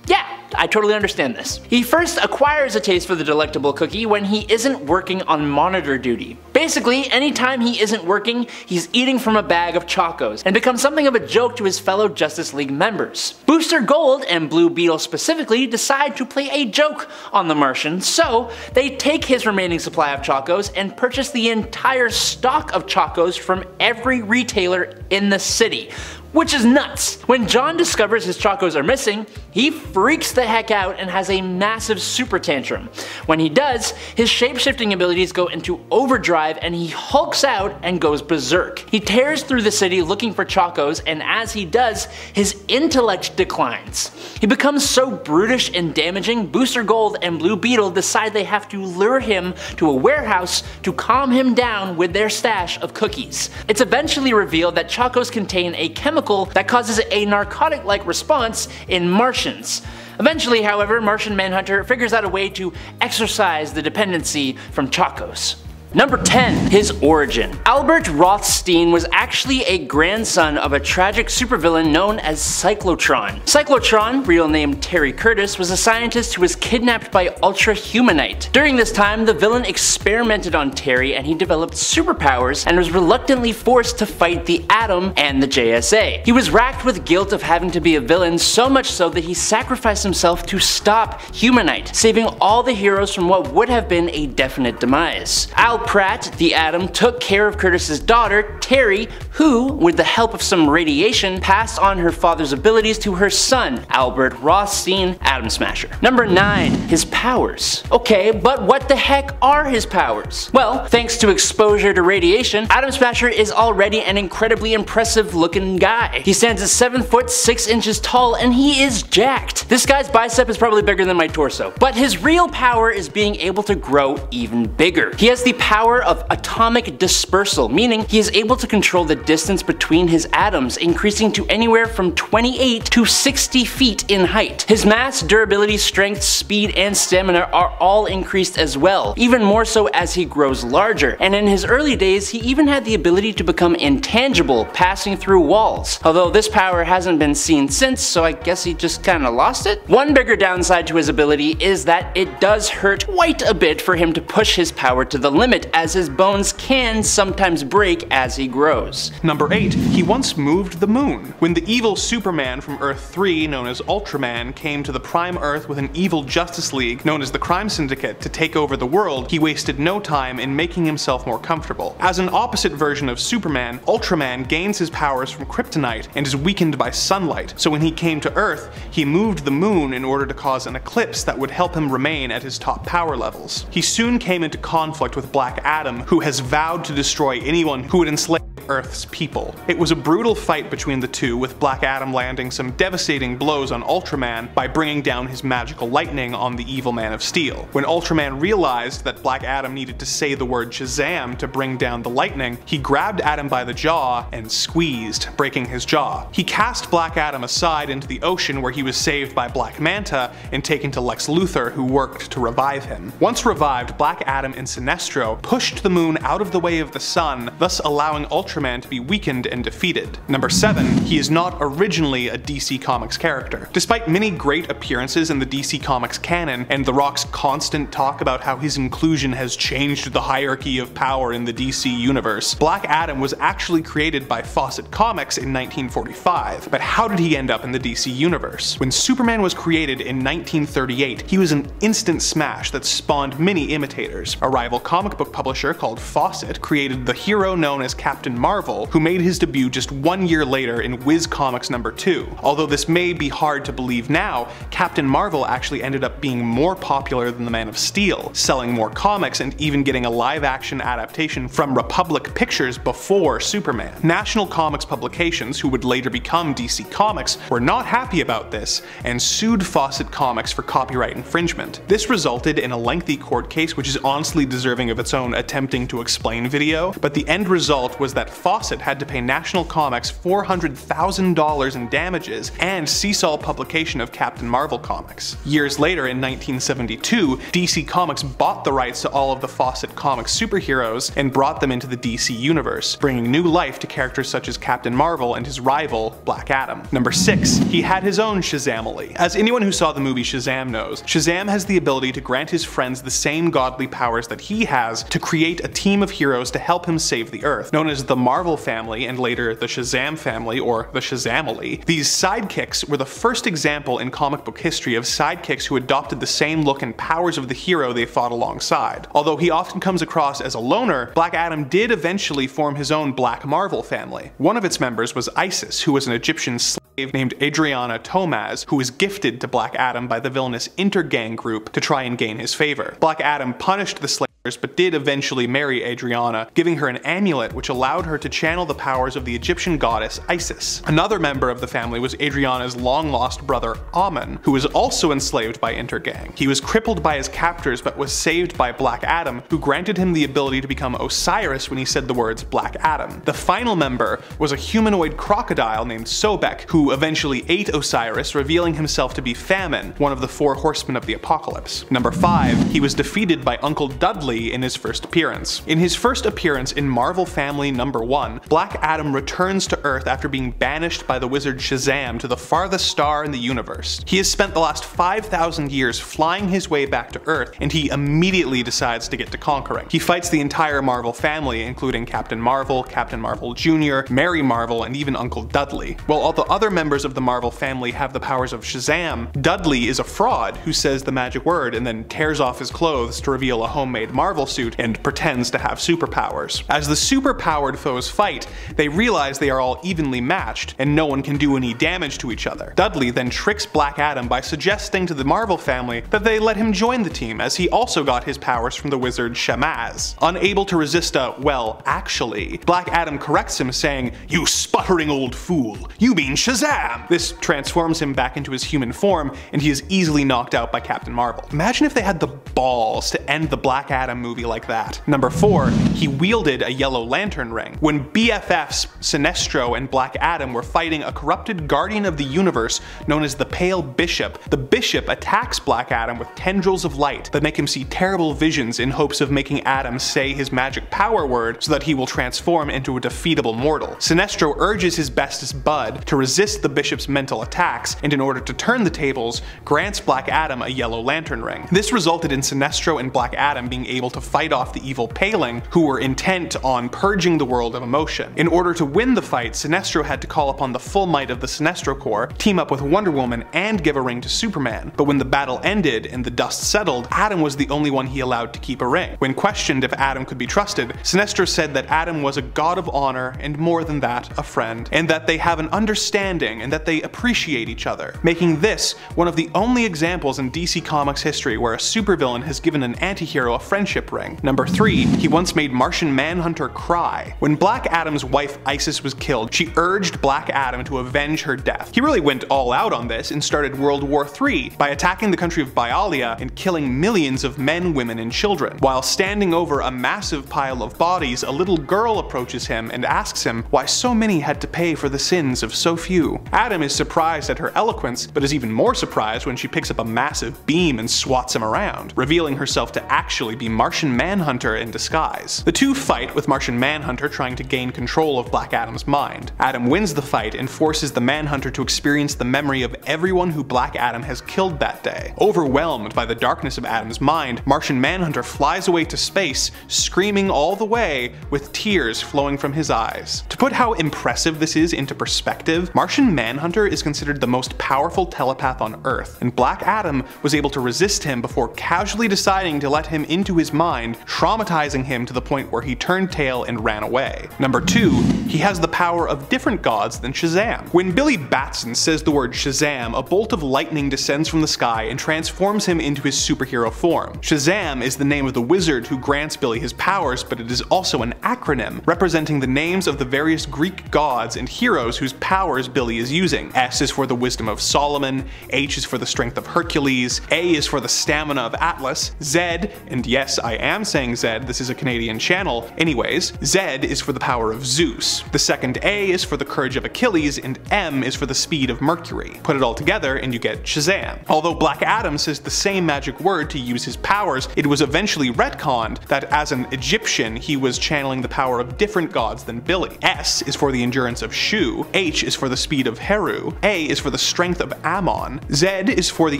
yeah, I totally understand this. He first acquires a taste for the delectable cookie when he isn't working on monitor duty. Basically, anytime he isn't working, he's eating from a bag of Chocos, and becomes something of a joke to his fellow Justice League members. Booster Gold, and Blue Beetle specifically, decide to play a joke on the Martian, so they take his remaining supply of Chocos and purchase the entire stock of Chocos from every retailer in the city. Which is nuts. When John discovers his Chocos are missing, he freaks the heck out and has a massive super tantrum. When he does, his shape-shifting abilities go into overdrive and he hulks out and goes berserk. He tears through the city looking for Chocos, and as he does, his intellect declines. He becomes so brutish and damaging, Booster Gold and Blue Beetle decide they have to lure him to a warehouse to calm him down with their stash of cookies. It's eventually revealed that Chocos contain a chemical that causes a narcotic-like response in Martians. Eventually, however, Martian Manhunter figures out a way to exorcise the dependency from Chocos. Number 10. His origin. Albert Rothstein was actually a grandson of a tragic supervillain known as Cyclotron. Cyclotron, real name Terry Curtis, was a scientist who was kidnapped by Ultra Humanite. During this time, the villain experimented on Terry and he developed superpowers and was reluctantly forced to fight the Atom and the JSA. He was racked with guilt of having to be a villain, so much so that he sacrificed himself to stop Humanite, saving all the heroes from what would have been a definite demise. Al Pratt, the Atom, took care of Curtis's daughter, Terry, who, with the help of some radiation, passed on her father's abilities to her son, Albert Rothstein, Atom Smasher. Number 9. His powers. Okay, but what the heck are his powers? Well, thanks to exposure to radiation, Atom Smasher is already an incredibly impressive looking guy. He stands at 7 foot 6 inches tall and he is jacked. This guy's bicep is probably bigger than my torso. But his real power is being able to grow even bigger. He has the power of atomic dispersal, meaning he is able to control the distance between his atoms, increasing to anywhere from 28 to 60 feet in height. His mass, durability, strength, speed, and stamina are all increased as well, even more so as he grows larger, and in his early days he even had the ability to become intangible, passing through walls. Although this power hasn't been seen since, so I guess he just kinda lost it? One bigger downside to his ability is that it does hurt quite a bit for him to push his power to the limit, as his bones can sometimes break as he grows.
Number 8. He once moved the moon. When the evil Superman from Earth 3, known as Ultraman, came to the Prime Earth with an evil Justice League, known as the Crime Syndicate, to take over the world, he wasted no time in making himself more comfortable. As an opposite version of Superman, Ultraman gains his powers from kryptonite and is weakened by sunlight, so when he came to Earth, he moved the moon in order to cause an eclipse that would help him remain at his top power levels. He soon came into conflict with Black Adam, who has vowed to destroy anyone who would enslave Earth's people. It was a brutal fight between the two, with Black Adam landing some devastating blows on Ultraman by bringing down his magical lightning on the evil Man of Steel. When Ultraman realized that Black Adam needed to say the word Shazam to bring down the lightning, he grabbed Adam by the jaw and squeezed, breaking his jaw. He cast Black Adam aside into the ocean, where he was saved by Black Manta and taken to Lex Luthor, who worked to revive him. Once revived, Black Adam and Sinestro pushed the moon out of the way of the sun, thus allowing Ultraman Ultraman to be weakened and defeated. Number 7. He is not originally a DC Comics character. Despite many great appearances in the DC Comics canon, and The Rock's constant talk about how his inclusion has changed the hierarchy of power in the DC universe, Black Adam was actually created by Fawcett Comics in 1945. But how did he end up in the DC universe? When Superman was created in 1938, he was an instant smash that spawned many imitators. A rival comic book publisher called Fawcett created the hero known as Captain Marvel, who made his debut just 1 year later in Whiz Comics number 2. Although this may be hard to believe now, Captain Marvel actually ended up being more popular than the Man of Steel, selling more comics and even getting a live-action adaptation from Republic Pictures before Superman. National Comics Publications, who would later become DC Comics, were not happy about this and sued Fawcett Comics for copyright infringement. This resulted in a lengthy court case which is honestly deserving of its own attempting to explain video, but the end result was that Fawcett had to pay National Comics $400,000 in damages and cease all publication of Captain Marvel comics. Years later, in 1972, DC Comics bought the rights to all of the Fawcett Comics superheroes and brought them into the DC universe, bringing new life to characters such as Captain Marvel and his rival, Black Adam. Number 6. He had his own Shazamily. As anyone who saw the movie Shazam knows, Shazam has the ability to grant his friends the same godly powers that he has to create a team of heroes to help him save the Earth. Known as the Marvel family and later the Shazam family, or the Shazamily, these sidekicks were the first example in comic book history of sidekicks who adopted the same look and powers of the hero they fought alongside. Although he often comes across as a loner, Black Adam did eventually form his own Black Marvel family. One of its members was Isis, who was an Egyptian slave named Adriana Tomaz, who was gifted to Black Adam by the villainous Intergang group to try and gain his favor. Black Adam punished the slave but did eventually marry Adriana, giving her an amulet which allowed her to channel the powers of the Egyptian goddess Isis. Another member of the family was Adriana's long-lost brother Amun, who was also enslaved by Intergang. He was crippled by his captors but was saved by Black Adam, who granted him the ability to become Osiris when he said the words Black Adam. The final member was a humanoid crocodile named Sobek, who eventually ate Osiris, revealing himself to be Famine, one of the 4 horsemen of the apocalypse. Number 5. He was defeated by Uncle Dudley in his first appearance. In his first appearance in Marvel Family number 1, Black Adam returns to Earth after being banished by the wizard Shazam to the farthest star in the universe. He has spent the last 5,000 years flying his way back to Earth, and he immediately decides to get to conquering. He fights the entire Marvel family, including Captain Marvel, Captain Marvel Jr., Mary Marvel, and even Uncle Dudley. While all the other members of the Marvel family have the powers of Shazam, Dudley is a fraud who says the magic word and then tears off his clothes to reveal a homemade Marvel suit and pretends to have superpowers. As the superpowered foes fight, they realize they are all evenly matched and no one can do any damage to each other. Dudley then tricks Black Adam by suggesting to the Marvel family that they let him join the team, as he also got his powers from the wizard Shamaz. Unable to resist a, well, actually, Black Adam corrects him saying, "You sputtering old fool, you mean Shazam!" This transforms him back into his human form and he is easily knocked out by Captain Marvel. Imagine if they had the balls to end the Black Adam movie like that. Number 4. He wielded a yellow lantern ring. When BFFs Sinestro and Black Adam were fighting a corrupted guardian of the universe known as the Pale Bishop, the Bishop attacks Black Adam with tendrils of light that make him see terrible visions in hopes of making Adam say his magic power word so that he will transform into a defeatable mortal. Sinestro urges his bestest bud to resist the Bishop's mental attacks, and in order to turn the tables, grants Black Adam a yellow lantern ring. This resulted in Sinestro and Black Adam being able to fight off the evil Paling, who were intent on purging the world of emotion. In order to win the fight, Sinestro had to call upon the full might of the Sinestro Corps, team up with Wonder Woman, and give a ring to Superman. But when the battle ended and the dust settled, Adam was the only one he allowed to keep a ring. When questioned if Adam could be trusted, Sinestro said that Adam was a god of honor and more than that, a friend, and that they have an understanding and that they appreciate each other, making this one of the only examples in DC Comics history where a supervillain has given an antihero a friendship ring. Number 3. He once made Martian Manhunter cry. When Black Adam's wife Isis was killed, she urged Black Adam to avenge her death. He really went all out on this and started World War III by attacking the country of Bialia and killing millions of men, women, and children. While standing over a massive pile of bodies, a little girl approaches him and asks him why so many had to pay for the sins of so few. Adam is surprised at her eloquence, but is even more surprised when she picks up a massive beam and swats him around, revealing herself to actually be Martian Manhunter in disguise. The two fight, with Martian Manhunter trying to gain control of Black Adam's mind. Adam wins the fight and forces the Manhunter to experience the memory of everyone who Black Adam has killed that day. Overwhelmed by the darkness of Adam's mind, Martian Manhunter flies away to space, screaming all the way, with tears flowing from his eyes. To put how impressive this is into perspective, Martian Manhunter is considered the most powerful telepath on Earth, and Black Adam was able to resist him before casually deciding to let him into his mind, traumatizing him to the point where he turned tail and ran away. Number 2, he has the power of different gods than Shazam. When Billy Batson says the word Shazam, a bolt of lightning descends from the sky and transforms him into his superhero form. Shazam is the name of the wizard who grants Billy his powers, but it is also an acronym, representing the names of the various Greek gods and heroes whose powers Billy is using. S is for the wisdom of Solomon, H is for the strength of Hercules, A is for the stamina of Atlas, Z, and yes, I am saying Z, this is a Canadian channel, anyways, Z is for the power of Zeus. The second A is for the courage of Achilles, and M is for the speed of Mercury. Put it all together and you get Shazam. Although Black Adam says the same magic word to use his powers, it was eventually retconned that as an Egyptian he was channeling the power of different gods than Billy. S is for the endurance of Shu, H is for the speed of Heru, A is for the strength of Ammon, Z is for the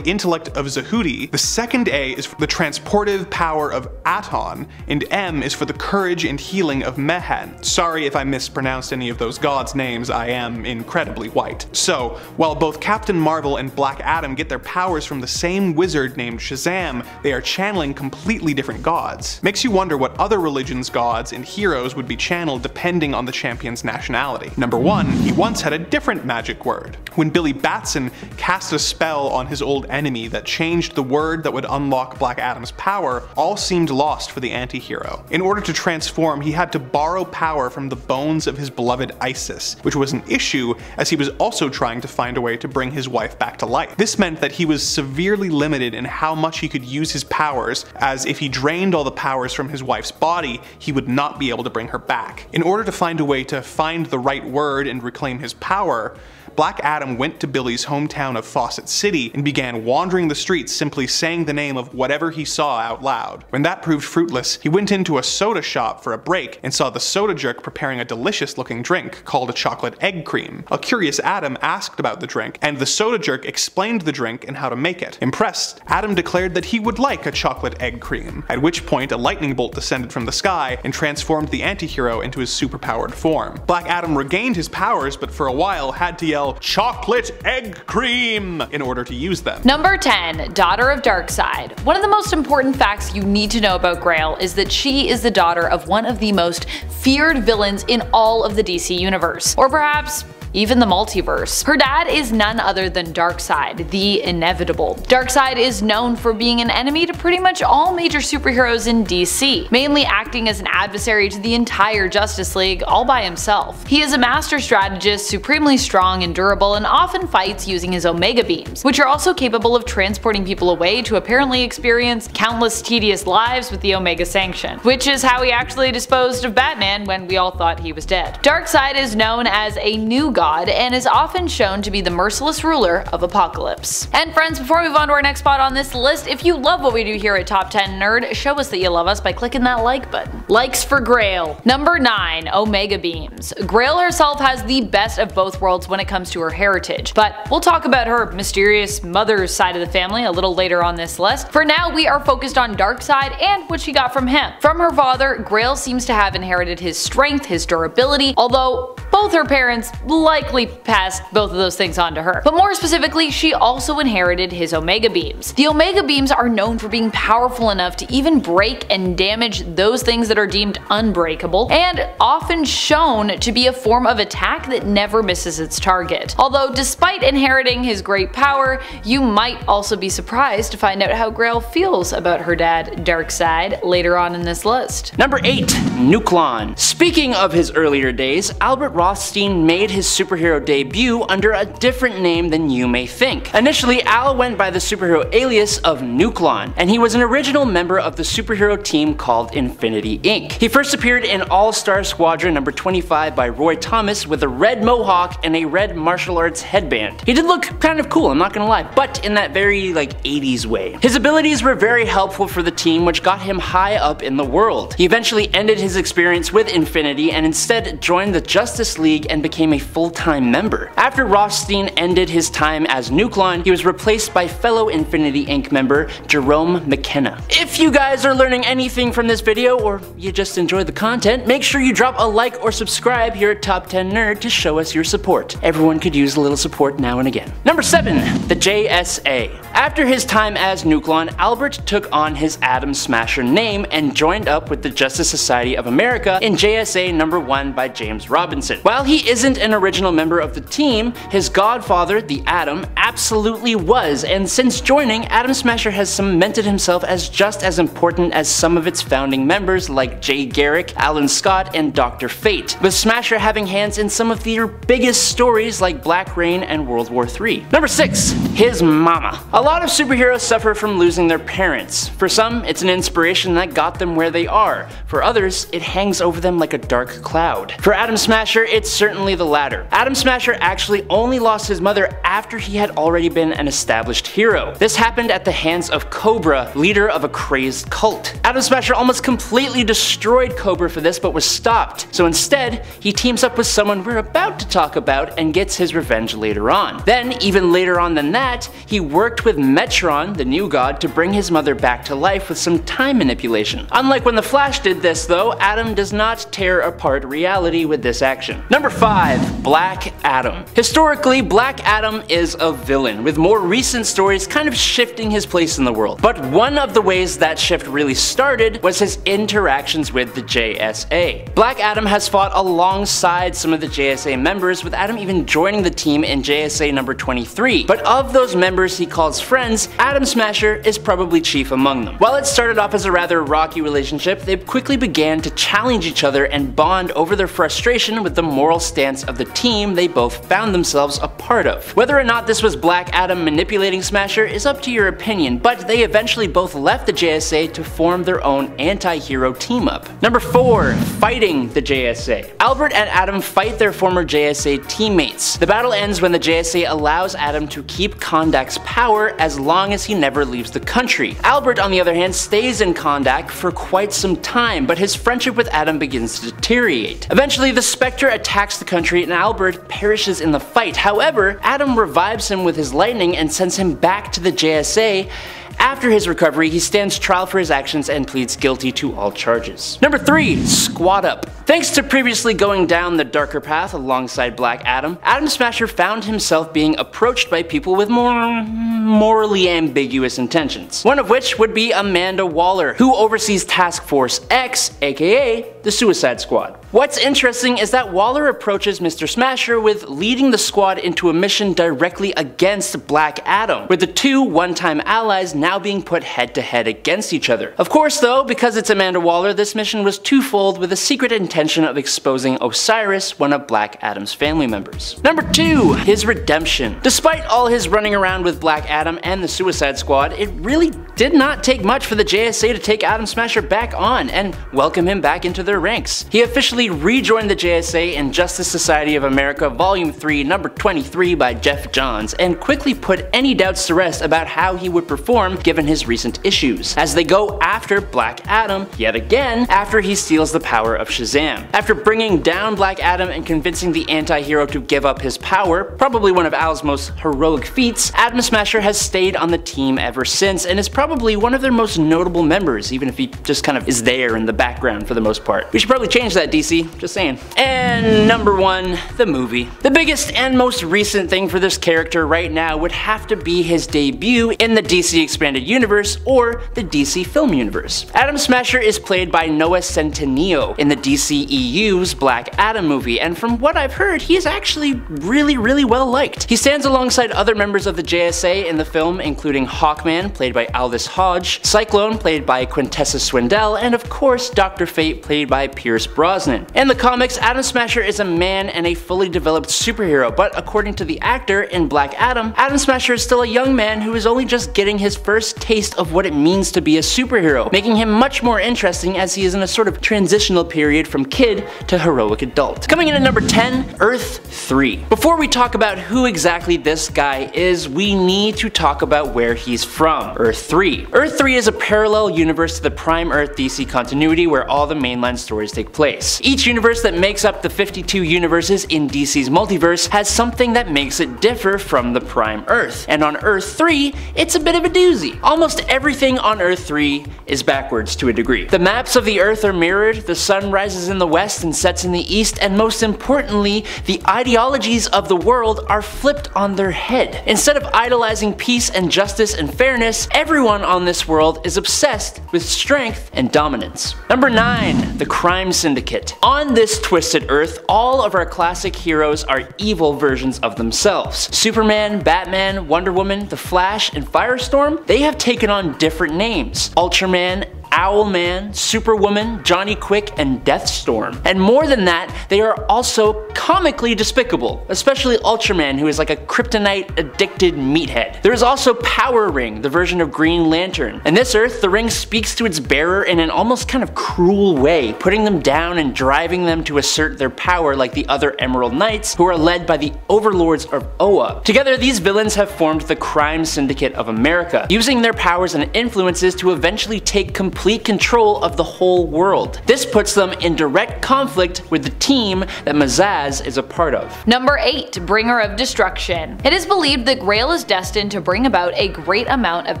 intellect of Zahudi, the second A is for the transportive power of Aton, and M is for the courage and healing of Mehen. Sorry if I mispronounced any of those gods' names, I am incredibly white. So, while both Captain Marvel and Black Adam get their powers from the same wizard named Shazam, they are channeling completely different gods. Makes you wonder what other religions' gods and heroes would be channeled depending on the champion's nationality. Number 1, he once had a different magic word. When Billy Batson cast a spell on his old enemy that changed the word that would unlock Black Adam's power, all seemed lost for the anti-hero. In order to transform, he had to borrow power from the bones of his beloved Isis, which was an issue as he was also trying to find a way to bring his wife back to life. This meant that he was severely limited in how much he could use his powers, as if he drained all the powers from his wife's body, he would not be able to bring her back. In order to find a way to find the right word and reclaim his power, Black Adam went to Billy's hometown of Fawcett City and began wandering the streets simply saying the name of whatever he saw out loud. When that proved fruitless, he went into a soda shop for a break and saw the soda jerk preparing a delicious looking drink called a chocolate egg cream. A curious Adam asked about the drink, and the soda jerk explained the drink and how to make it. Impressed, Adam declared that he would like a chocolate egg cream, at which point a lightning bolt descended from the sky and transformed the anti-hero into his superpowered form. Black Adam regained his powers, but for a while had to yell chocolate egg cream in order to use them.
Number 10, daughter of Darkseid. One of the most important facts you need to know about Grail is that she is the daughter of one of the most feared villains in all of the DC universe. Or perhaps even the multiverse. Her dad is none other than Darkseid, the Inevitable. Darkseid is known for being an enemy to pretty much all major superheroes in DC, mainly acting as an adversary to the entire Justice League all by himself. He is a master strategist, supremely strong and durable, and often fights using his Omega Beams, which are also capable of transporting people away to apparently experience countless tedious lives with the Omega Sanction, which is how he actually disposed of Batman when we all thought he was dead. Darkseid is known as a new god and is often shown to be the merciless ruler of Apocalypse. And friends, before we move on to our next spot on this list, if you love what we do here at Top 10 Nerd, show us that you love us by clicking that like button. Likes for Grail. Number 9, Omega Beams. Grail herself has the best of both worlds when it comes to her heritage, but we'll talk about her mysterious mother's side of the family a little later on this list. For now, we are focused on Darkseid and what she got from him. From her father, Grail seems to have inherited his strength, his durability, although both her parents likely passed both of those things on to her. But more specifically, she also inherited his Omega Beams. The Omega Beams are known for being powerful enough to even break and damage those things that are deemed unbreakable, and often shown to be a form of attack that never misses its target. Although despite inheriting his great power, you might also be surprised to find out how Grail feels about her dad, Darkseid, later on in this list.
Number 8, Nuon. Speaking of his earlier days, Albert Rothstein made his superhero debut under a different name than you may think. Initially, Al went by the superhero alias of Nuon, and he was an original member of the superhero team called Infinity Inc. He first appeared in All-Star Squadron number 25 by Roy Thomas with a red mohawk and a red martial arts headband. He did look kind of cool, I'm not gonna lie, but in that very 80s way. His abilities were very helpful for the team, which got him high up in the world. He eventually ended his experience with Infinity and instead joined the Justice League and became a full-time member. After Rothstein ended his time as Nuon, he was replaced by fellow Infinity Inc. member Jerome McKenna. If you guys are learning anything from this video, or you just enjoy the content, make sure you drop a like or subscribe here at Top 10 Nerd to show us your support. Everyone could use a little support now and again. Number 7. The JSA. After his time as Nuon, Albert took on his Atom Smasher name and joined up with the Justice Society of America in JSA number 1 by James Robinson. While he isn't an original member of the team, his godfather, the Atom, absolutely was, and since joining, Atom Smasher has cemented himself as just as important as some of its founding members like Jay Garrick, Alan Scott, and Dr. Fate, with Smasher having hands in some of their biggest stories like Black Rain and World War III. Number 6. His mama. A lot of superheroes suffer from losing their parents. For some, it's an inspiration that got them where they are. For others, it hangs over them like a dark cloud. For Atom Smasher, it's certainly the latter. Atom Smasher actually only lost his mother after he had already been an established hero. This happened at the hands of Cobra, leader of a crazed cult. Atom Smasher almost completely destroyed Cobra for this, but was stopped. So instead, he teams up with someone we're about to talk about and gets his revenge later on. Then, even later on than that, he worked with Metron, the new god, to bring his mother back to life with some time manipulation. Unlike when the Flash did this though, Atom does not tear apart reality with this action. Number 5. Black Adam. Historically, Black Adam is a villain, with more recent stories kind of shifting his place in the world. But one of the ways that shift really started was his interactions with the JSA. Black Adam has fought alongside some of the JSA members, with Adam even joining the team in JSA number 23. But of those members he calls friends, Atom Smasher is probably chief among them. While it started off as a rather rocky relationship, they quickly began to challenge each other and bond over their frustration with the moral stance of the team they both found themselves a part of. Whether or not this was Black Adam manipulating Smasher is up to your opinion, but they eventually both left the JSA to form their own anti-hero team-up. Number 4. Fighting the JSA. Albert and Atom fight their former JSA teammates. The battle ends when the JSA allows Atom to keep Kondak's power as long as he never leaves the country. Albert, on the other hand, stays in Kondak for quite some time, but his friendship with Atom begins to deteriorate. Eventually, the Spectre attacks the country and Albert perishes in the fight. However, Atom revives him with his lightning and sends him back to the JSA. After his recovery, he stands trial for his actions and pleads guilty to all charges. Number 3. Squad Up. Thanks to previously going down the darker path alongside Black Adam, Atom Smasher found himself being approached by people with more morally ambiguous intentions. One of which would be Amanda Waller, who oversees Task Force X, aka the Suicide Squad. What's interesting is that Waller approaches Mr. Smasher with leading the squad into a mission directly against Black Adam, with the two one-time allies now being put head-to-head against each other. Of course though, because it's Amanda Waller, this mission was twofold, with a secret intention of exposing Osiris, one of Black Adam's family members. Number 2. His redemption. Despite all his running around with Black Adam and the Suicide Squad, it really did not take much for the JSA to take Atom Smasher back on and welcome him back into their ranks. He officially rejoined the JSA in Justice Society of America Volume 3, number 23 by Geoff Johns, and quickly put any doubts to rest about how he would perform given his recent issues, as they go after Black Adam yet again after he steals the power of Shazam. After bringing down Black Adam and convincing the anti-hero to give up his power, probably one of Al's most heroic feats, Atom Smasher has stayed on the team ever since and is probably one of their most notable members, even if he just kind of is there in the background for the most part. We should probably change that, DC, just saying. And number 1, the movie. The biggest and most recent thing for this character right now would have to be his debut in the DC Expanded Universe, or the DC Film Universe. Atom Smasher is played by Noah Centineo in the DCEU's Black Adam movie, and from what I've heard, he is actually really well liked. He stands alongside other members of the JSA in the film, including Hawkman, played by Aldous Hodge, Cyclone, played by Quintessa Swindell, and of course Dr. Fate, played by Pierce Brosnan. X-Men. In the comics, Atom Smasher is a man and a fully developed superhero, but according to the actor in Black Adam, Atom Smasher is still a young man who is only just getting his first taste of what it means to be a superhero, making him much more interesting as he is in a sort of transitional period from kid to heroic adult. Coming in at number 10, Earth 3. Before we talk about who exactly this guy is, we need to talk about where he's from. Earth 3. Earth 3 is a parallel universe to the Prime Earth DC continuity where all the mainline stories take place. Each universe that makes up the 52 universes in DC's multiverse has something that makes it differ from the Prime Earth, and on Earth 3, it's a bit of a doozy. Almost everything on Earth 3 is backwards to a degree. The maps of the Earth are mirrored, the sun rises in the west and sets in the east, and most importantly, the ideologies of the world are flipped on their head. Instead of idolizing peace and justice and fairness, everyone on this world is obsessed with strength and dominance. Number 9, the Crime Syndicate. On this twisted Earth, all of our classic heroes are evil versions of themselves. Superman, Batman, Wonder Woman, The Flash, and Firestorm, they have taken on different names. Ultraman, Owlman, Superwoman, Johnny Quick, and Deathstorm. And more than that, they are also comically despicable, especially Ultraman, who is like a kryptonite-addicted meathead. There is also Power Ring, the version of Green Lantern. In this Earth, the ring speaks to its bearer in an almost kind of cruel way, putting them down and driving them to assert their power like the other Emerald Knights, who are led by the overlords of Oa. Together, these villains have formed the Crime Syndicate of America, using their powers and influences to eventually take complete control of the whole world. This puts them in direct conflict with the team that Mazaz is a part of.
Number 8, Bringer of Destruction. It is believed that Grail is destined to bring about a great amount of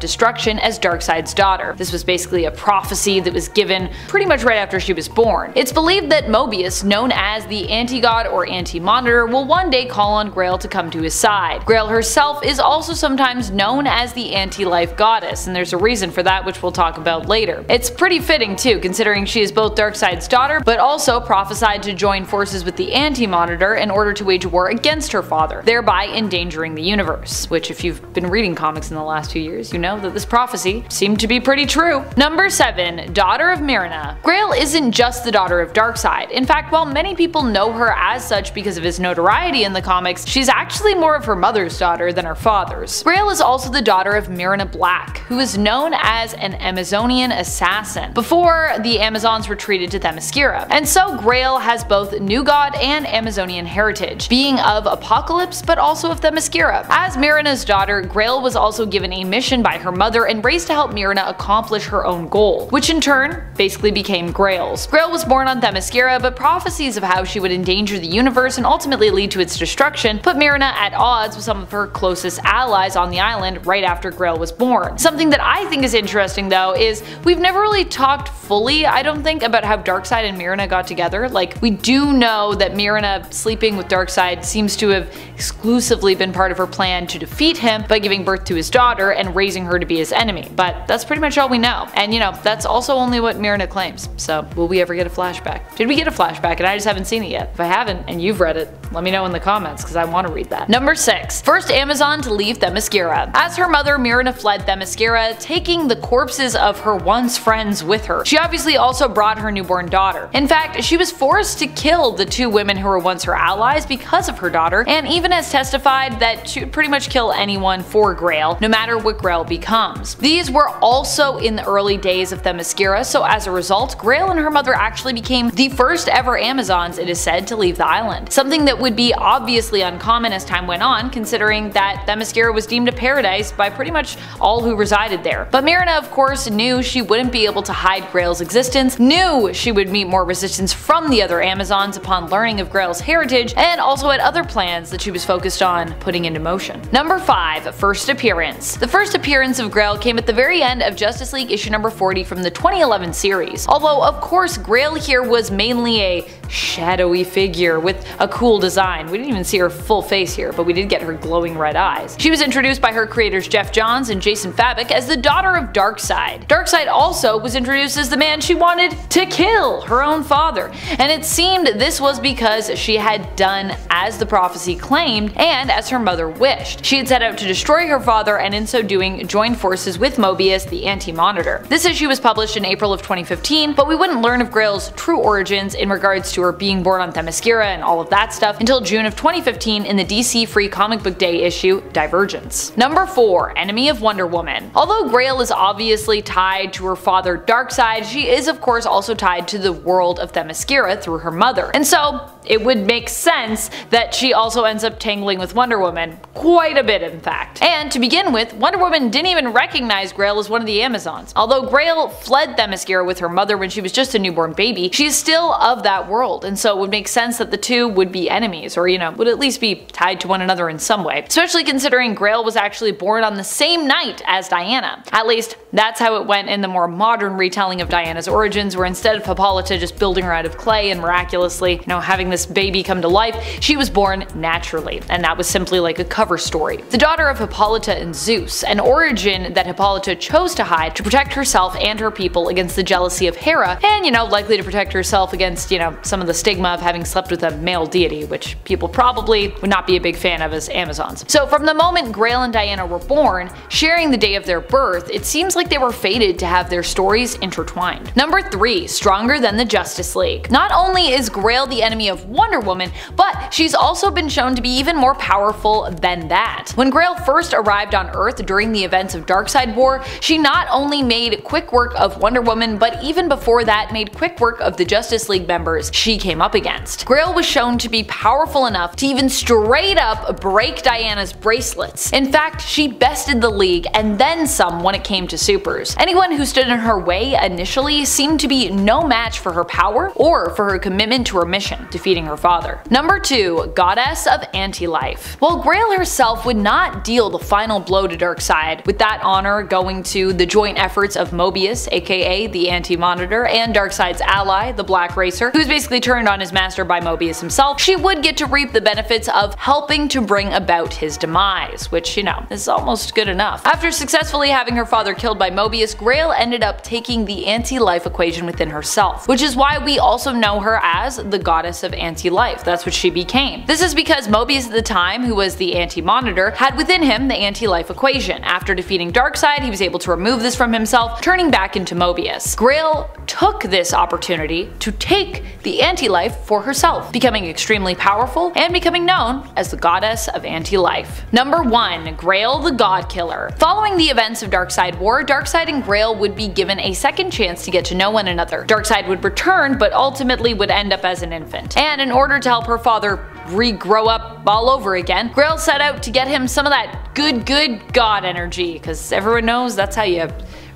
destruction as Darkseid's daughter. This was basically a prophecy that was given pretty much right after she was born. It's believed that Mobius, known as the Anti-God or Anti-Monitor, will one day call on Grail to come to his side. Grail herself is also sometimes known as the Anti-Life Goddess, and there's a reason for that which we'll talk about later. It's pretty fitting too, considering she is both Darkseid's daughter, but also prophesied to join forces with the Anti-Monitor in order to wage war against her father, thereby endangering the universe. Which, if you've been reading comics in the last few years, you know that this prophecy seemed to be pretty true. Number 7, Daughter of Myrna. Grail isn't just the daughter of Darkseid. In fact, while many people know her as such because of his notoriety in the comics, she's actually more of her mother's daughter than her father's. Grail is also the daughter of Myrna Black, who is known as an Amazonian assassin, before the Amazons retreated to Themyscira. And so Grail has both New God and Amazonian heritage, being of Apocalypse but also of Themyscira. As Myrna's daughter, Grail was also given a mission by her mother and raised to help Myrna accomplish her own goal, which in turn basically became Grail's. Grail was born on Themyscira, but prophecies of how she would endanger the universe and ultimately lead to its destruction put Myrna at odds with some of her closest allies on the island right after Grail was born. Something that I think is interesting though is we've never really talked fully, I don't think, about how Darkseid and Myrna got together. Like, we do know that Myrna sleeping with Darkseid seems to have exclusively been part of her plan to defeat him by giving birth to his daughter and raising her to be his enemy, but that's pretty much all we know. And you know, that's also only what Myrna claims. So will we ever get a flashback? Did we get a flashback and I just haven't seen it yet? If I haven't and you've read it, let me know in the comments because I want to read that. Number 6, first Amazon to leave Themyscira. As her mother, Myrna fled Themyscira, taking the corpses of her once friends with her. She obviously also brought her newborn daughter. In fact, she was forced to kill the 2 women who were once her allies because of her daughter, and even has testified that she would pretty much kill anyone for Grail, no matter what Grail becomes. These were also in the early days of Themyscira, so as a result, Grail and her mother actually became the first ever Amazons, it is said, to leave the island. Something that would be obviously uncommon as time went on, considering that Themyscira was deemed a paradise by pretty much all who resided there. But Myrna, of course, knew she wouldn't be able to hide Grail's existence, knew she would meet more resistance from the other Amazons upon learning of Grail's heritage, and also had other plans that she was focused on putting into motion. Number 5, first appearance. The first appearance of Grail came at the very end of Justice League issue number 40 from the 2011 series. Although, of course, Grail here was mainly a shadowy figure with a cool design. We didn't even see her full face here, but we did get her glowing red eyes. She was introduced by her creators Geoff Johns and Jason Fabok as the daughter of Darkseid. Darkseid also was introduced as the man she wanted to kill, her own father, and it seemed this was because she had done as the prophecy claimed and as her mother wished. She had set out to destroy her father and in so doing joined forces with Mobius, the Anti-Monitor. This issue was published in April of 2015, but we wouldn't learn of Grail's true origins in regards to her being born on Themyscira and all of that stuff until June of 2015 in the DC Free Comic Book Day issue Divergence. Number 4. Enemy of Wonder Woman. Although Grail is obviously tied to her father Darkseid, she is of course also tied to the world of Themyscira through her mother, and so it would make sense that she also ends up tangling with Wonder Woman, quite a bit in fact. And to begin with, Wonder Woman didn't even recognize Grail as one of the Amazons. Although Grail fled Themyscira with her mother when she was just a newborn baby, she is still of that world, and so it would make sense that the two would be enemies, or would at least be tied to one another in some way, especially considering Grail was actually born on the same night as Diana. At least, that's how it went in the more modern retelling of Diana's origins, where instead of Hippolyta just building her out of clay and miraculously, having this baby come to life, she was born naturally, and that was simply like a cover story. The daughter of Hippolyta and Zeus, an origin that Hippolyta chose to hide to protect herself and her people against the jealousy of Hera, and likely to protect herself against, some of the stigma of having slept with a male deity, which people probably would not be a big fan of as Amazons. So from the moment Grail and Diana were born, sharing the day of their birth, it seems like they were fated to have their stories intertwined. Number 3. Stronger than the Justice League. Not only is Grail the enemy of Wonder Woman, but she's also been shown to be even more powerful than that. When Grail first arrived on Earth during the events of Darkseid War, she not only made quick work of Wonder Woman, but even before that made quick work of the Justice League members she came up against. Grail was shown to be powerful enough to even straight up break Diana's bracelets. In fact, she bested the League and then some when it came to supers. Anyone who stood in her way initially seemed to be no match for her power or for her commitment to her mission, defeating her father. Number 2. Goddess of Anti-Life. While Grail herself would not deal the final blow to Darkseid, with that honor going to the joint efforts of Mobius, aka the Anti-Monitor, and Darkseid's ally, the Black Racer, who was basically turned on his master by Mobius himself, she would get to reap the benefits of helping to bring about his demise, which, is almost good enough. After successfully having her father killed by Mobius, Grail ended up taking the anti-life equation within herself, which is why we also know her as the Goddess of Anti-Life. That's what she became. This is because Mobius at the time, who was the Anti-Monitor, had within him the anti-life equation. After defeating Darkseid, he was able to remove this from himself, turning back into Mobius. Grail took this opportunity to take the anti-life for herself, becoming extremely powerful and becoming known as the Goddess of Anti-Life. Number 1. Grail the God Killer. Following the events of Darkseid War, Darkseid and Grail would be given a second chance to get to know one another. Darkseid would return, but ultimately would end up as an infant. And in order to help her father regrow up all over again, Grail set out to get him some of that good God energy, because everyone knows that's how you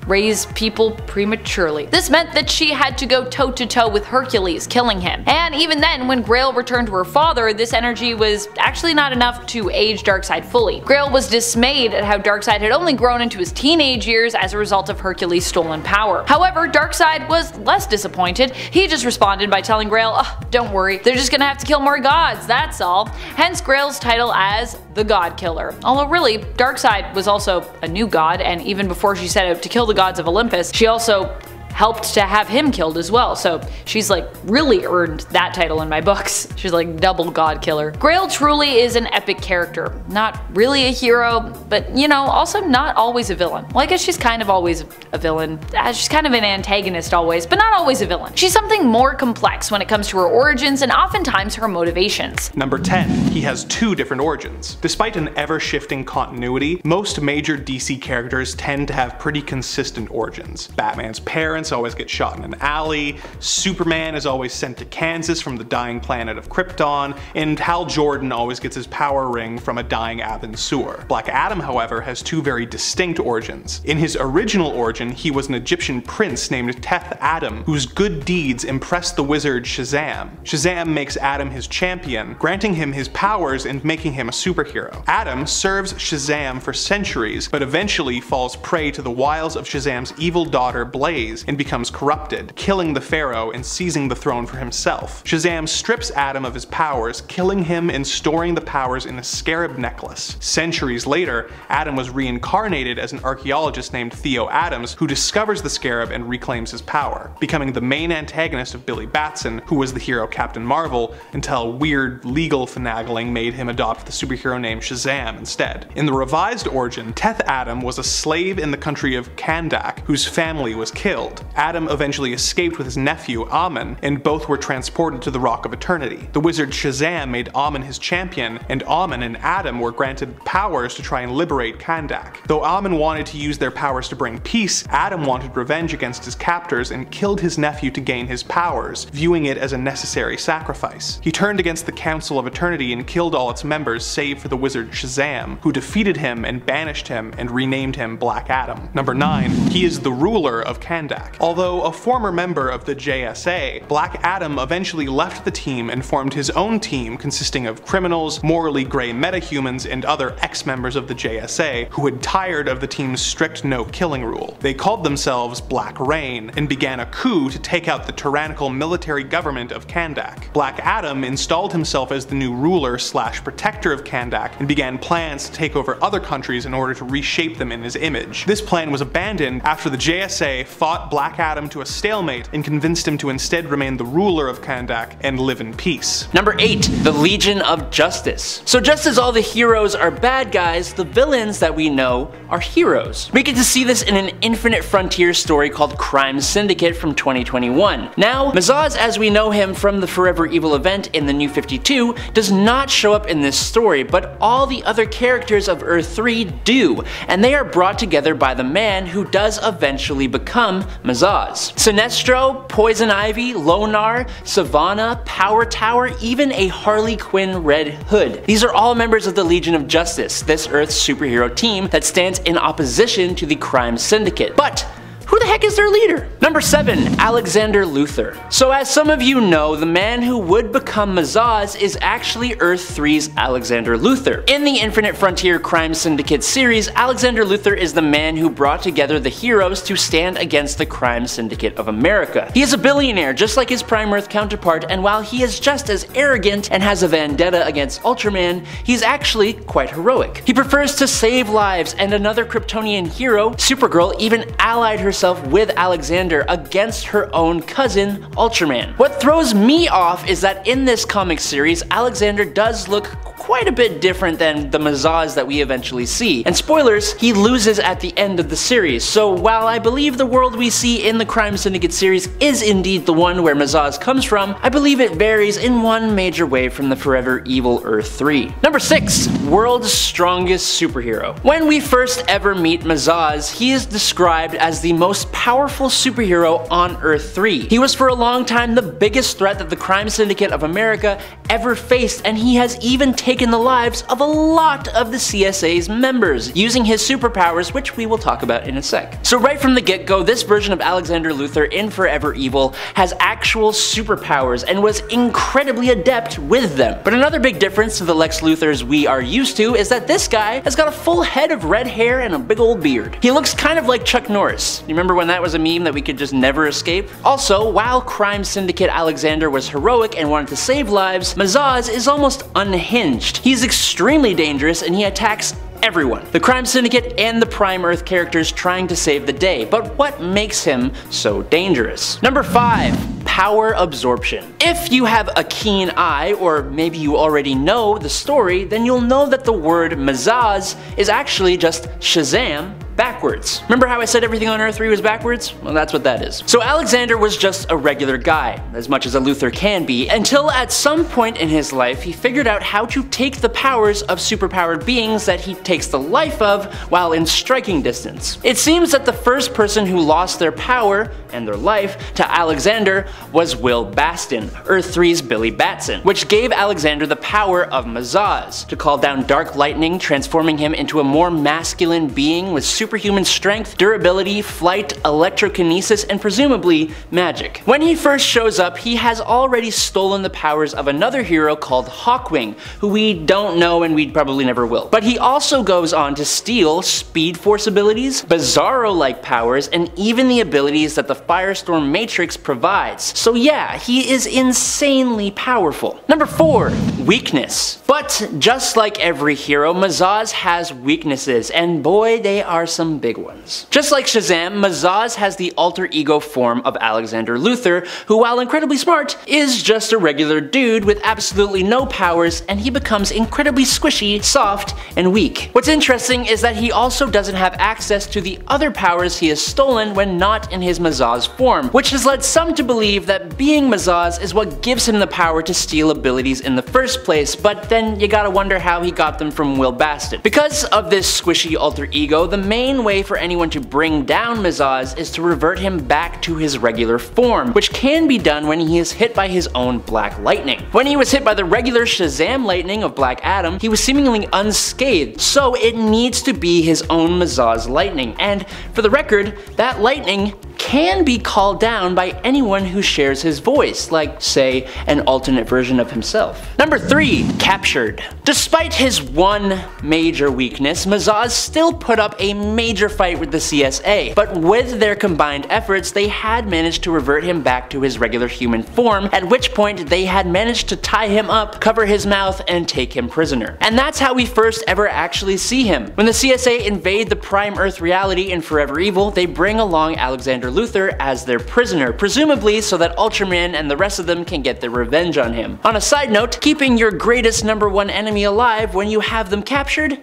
raise people prematurely. This meant that she had to go toe-to-toe with Hercules, killing him. And even then, when Grail returned to her father, this energy was actually not enough to age Darkseid fully. Grail was dismayed at how Darkseid had only grown into his teenage years as a result of Hercules' stolen power. However, Darkseid was less disappointed. He just responded by telling Grail, don't worry, they're just gonna have to kill more gods, that's all. Hence Grail's title as the God Killer. Although really, Darkseid was also a new god, and even before she set out to kill the gods of Olympus, she also helped to have him killed as well, so she's really earned that title in my books. She's double God Killer. Grail truly is an epic character. Not really a hero, but also not always a villain. Well, I guess she's kind of always a villain. She's kind of an antagonist always, but not always a villain. She's something more complex when it comes to her origins and oftentimes her motivations.
Number 10. He has 2 different origins. Despite an ever-shifting continuity, most major DC characters tend to have pretty consistent origins. Batman's parents always get shot in an alley, Superman is always sent to Kansas from the dying planet of Krypton, and Hal Jordan always gets his power ring from a dying Athens sewer. Black Adam, however, has 2 very distinct origins. In his original origin, he was an Egyptian prince named Teth Adam, whose good deeds impressed the wizard Shazam. Shazam makes Adam his champion, granting him his powers and making him a superhero. Adam serves Shazam for centuries, but eventually falls prey to the wiles of Shazam's evil daughter Blaze, and becomes corrupted, killing the Pharaoh and seizing the throne for himself. Shazam strips Adam of his powers, killing him and storing the powers in a scarab necklace. Centuries later, Adam was reincarnated as an archaeologist named Theo Adams, who discovers the scarab and reclaims his power, becoming the main antagonist of Billy Batson, who was the hero Captain Marvel, until weird legal finagling made him adopt the superhero name Shazam instead. In the revised origin, Teth Adam was a slave in the country of Kandak, whose family was killed. Adam eventually escaped with his nephew Amun, and both were transported to the Rock of Eternity. The wizard Shazam made Amun his champion, and Amun and Adam were granted powers to try and liberate Kandak. Though Amun wanted to use their powers to bring peace, Adam wanted revenge against his captors and killed his nephew to gain his powers, viewing it as a necessary sacrifice. He turned against the Council of Eternity and killed all its members save for the wizard Shazam, who defeated him and banished him and renamed him Black Adam. Number 9. He is the ruler of Kandak. Although a former member of the JSA, Black Adam eventually left the team and formed his own team consisting of criminals, morally grey metahumans, and other ex-members of the JSA who had tired of the team's strict no-killing rule. They called themselves Black Rain and began a coup to take out the tyrannical military government of Kandak. Black Adam installed himself as the new ruler / protector of Kandak and began plans to take over other countries in order to reshape them in his image. This plan was abandoned after the JSA fought Black Adam to a stalemate and convinced him to instead remain the ruler of Kandak and live in peace.
Number 8. The Legion of Justice. So just as all the heroes are bad guys, the villains that we know are heroes. We get to see this in an Infinite Frontier story called Crime Syndicate from 2021. Now, Mazaz as we know him from the Forever Evil event in the New 52 does not show up in this story, but all the other characters of Earth 3 do, and they are brought together by the man who does eventually become Mazaz. Sinestro, Poison Ivy, Lonar, Savannah, Power Tower, even a Harley Quinn Red Hood. These are all members of the Legion of Justice, this Earth's superhero team that stands in opposition to the Crime Syndicate. But who the heck is their leader? Number 7. Alexander Luthor. So as some of you know, the man who would become Mazaz is actually Earth 3's Alexander Luthor. In the Infinite Frontier Crime Syndicate series, Alexander Luthor is the man who brought together the heroes to stand against the Crime Syndicate of America. He is a billionaire just like his Prime Earth counterpart, and while he is just as arrogant and has a vendetta against Ultraman, he's actually quite heroic. He prefers to save lives, and another Kryptonian hero, Supergirl, even allied herself with Alexander against her own cousin, Ultraman. What throws me off is that in this comic series, Alexander does look quite a bit different than the Mazaz that we eventually see. And spoilers, he loses at the end of the series, so while I believe the world we see in the Crime Syndicate series is indeed the one where Mazaz comes from, I believe it varies in one major way from the Forever Evil Earth 3. Number 6. World's Strongest Superhero. When we first ever meet Mazaz, he is described as the most powerful superhero on Earth 3. He was for a long time the biggest threat that the Crime Syndicate of America ever faced, and he has even taken the lives of a lot of the CSA's members, using his superpowers, which we will talk about in a sec. So right from the get-go, this version of Alexander Luthor in Forever Evil has actual superpowers and was incredibly adept with them. But another big difference to the Lex Luthors we are used to is that this guy has got a full head of red hair and a big old beard. He looks kind of like Chuck Norris. You remember when that was a meme that we could just never escape? Also, while Crime Syndicate Alexander was heroic and wanted to save lives, Mazaz is almost unhinged. He's extremely dangerous and he attacks everyone. The Crime Syndicate and the Prime Earth characters trying to save the day, but what makes him so dangerous? Number 5. Power absorption. If you have a keen eye, or maybe you already know the story, then you'll know that the word Mazaz is actually just Shazam backwards. Remember how I said everything on Earth 3 was backwards? Well, that's what that is. So Alexander was just a regular guy, as much as a Luthor can be, until at some point in his life he figured out how to take the powers of superpowered beings that he takes the life of while in striking distance. It seems that the first person who lost their power and their life to Alexander was Will Baston, Earth 3's Billy Batson, which gave Alexander the power of Mazaz, to call down dark lightning, transforming him into a more masculine being with superhuman strength, durability, flight, electrokinesis, and presumably magic. When he first shows up, he has already stolen the powers of another hero called Hawkwing, who we don't know and we probably never will. But he also goes on to steal Speed Force abilities, Bizarro-like powers, and even the abilities that the Firestorm Matrix provides. So yeah, he is insanely powerful. Number 4. Weakness. But just like every hero, Mazaz has weaknesses, and boy, they are some big ones. Just like Shazam, Mazaz has the alter ego form of Alexander Luthor, who, while incredibly smart, is just a regular dude with absolutely no powers, and he becomes incredibly squishy, soft, and weak. What's interesting is that he also doesn't have access to the other powers he has stolen when not in his Mazaz form, which has led some to believe that being Mazaz is what gives him the power to steal abilities in the first place, but then you gotta wonder how he got them from Will Baston. Because of this squishy alter ego, the main way for anyone to bring down Mazaz is to revert him back to his regular form, which can be done when he is hit by his own Black Lightning. When he was hit by the regular Shazam lightning of Black Adam, he was seemingly unscathed, so it needs to be his own Mazaz lightning, and for the record, that lightning can be called down by anyone who shares his voice, like, say, an alternate version of himself. Number 3. Captured. Despite his one major weakness, Mazaz still put up a major fight with the CSA, but with their combined efforts, they had managed to revert him back to his regular human form, at which point they had managed to tie him up, cover his mouth, and take him prisoner. And that's how we first ever actually see him. When the CSA invade the Prime Earth reality in Forever Evil, they bring along Alexander Luthor as their prisoner, presumably so that Ultraman and the rest of them can get their revenge on him. On a side note, keeping your greatest #1 enemy alive when you have them captured?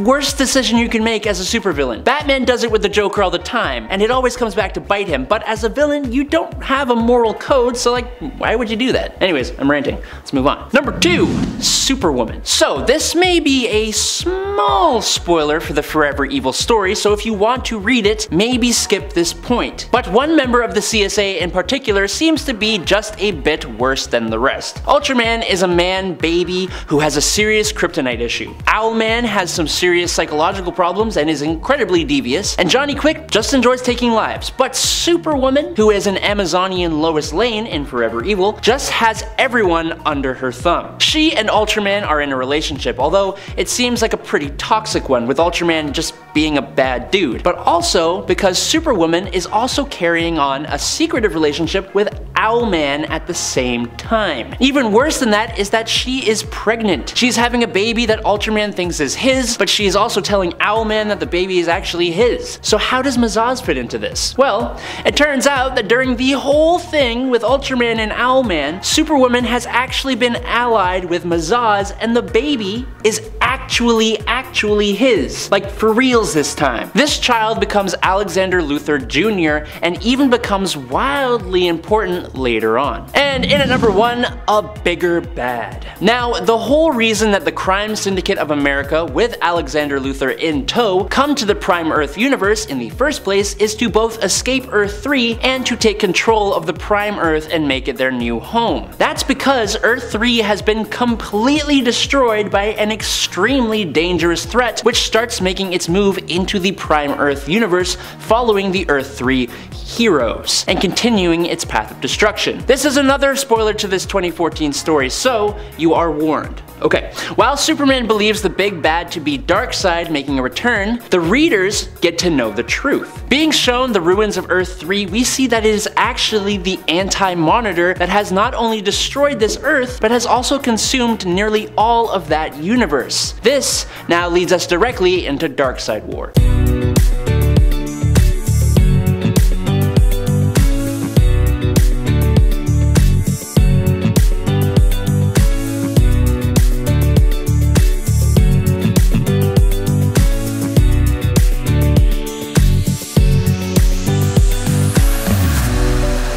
Worst decision you can make as a supervillain. Batman does it with the Joker all the time, and it always comes back to bite him, but as a villain, you don't have a moral code, so like, why would you do that? Anyways, I'm ranting. Let's move on. Number 2. Superwoman. So this may be a small spoiler for the Forever Evil story, so if you want to read it, maybe skip this point. But one member of the CSA in particular seems to be just a bit worse than the rest. Ultraman is a man-baby who has a serious kryptonite issue. Owlman has some serious psychological problems and is incredibly devious, and Johnny Quick just enjoys taking lives. But Superwoman, who is an Amazonian Lois Lane in Forever Evil, just has everyone under her thumb. She and Ultraman are in a relationship, although it seems like a pretty toxic one, with Ultraman just being a bad dude. But also because Superwoman is also carrying on a secretive relationship with Owlman at the same time. Even worse than that is that she is pregnant. She's having a baby that Ultraman thinks is his, but she is also telling Owlman that the baby is actually his. So how does Mazaz fit into this? Well, it turns out that during the whole thing with Ultraman and Owlman, Superwoman has actually been allied with Mazaz, and the baby is actually his. Like, for reals this time. This child becomes Alexander Luthor Jr. and even becomes wildly important later on. And in at number 1, a bigger bad. Now, the whole reason that the Crime Syndicate of America, with Alexander Luthor in tow, come to the Prime Earth universe in the first place is to both escape Earth 3 and to take control of the Prime Earth and make it their new home. That's because Earth 3 has been completely destroyed by an extremely dangerous threat, which starts making its move into the Prime Earth universe following the Earth 3 heroes, and continuing its path of destruction. This is another spoiler to this 2014 story, so you are warned. Okay, while Superman believes the big bad to be Darkseid making a return, the readers get to know the truth. Being shown the ruins of Earth 3, we see that it is actually the Anti-Monitor that has not only destroyed this Earth, but has also consumed nearly all of that universe. This now leads us directly into Darkseid War.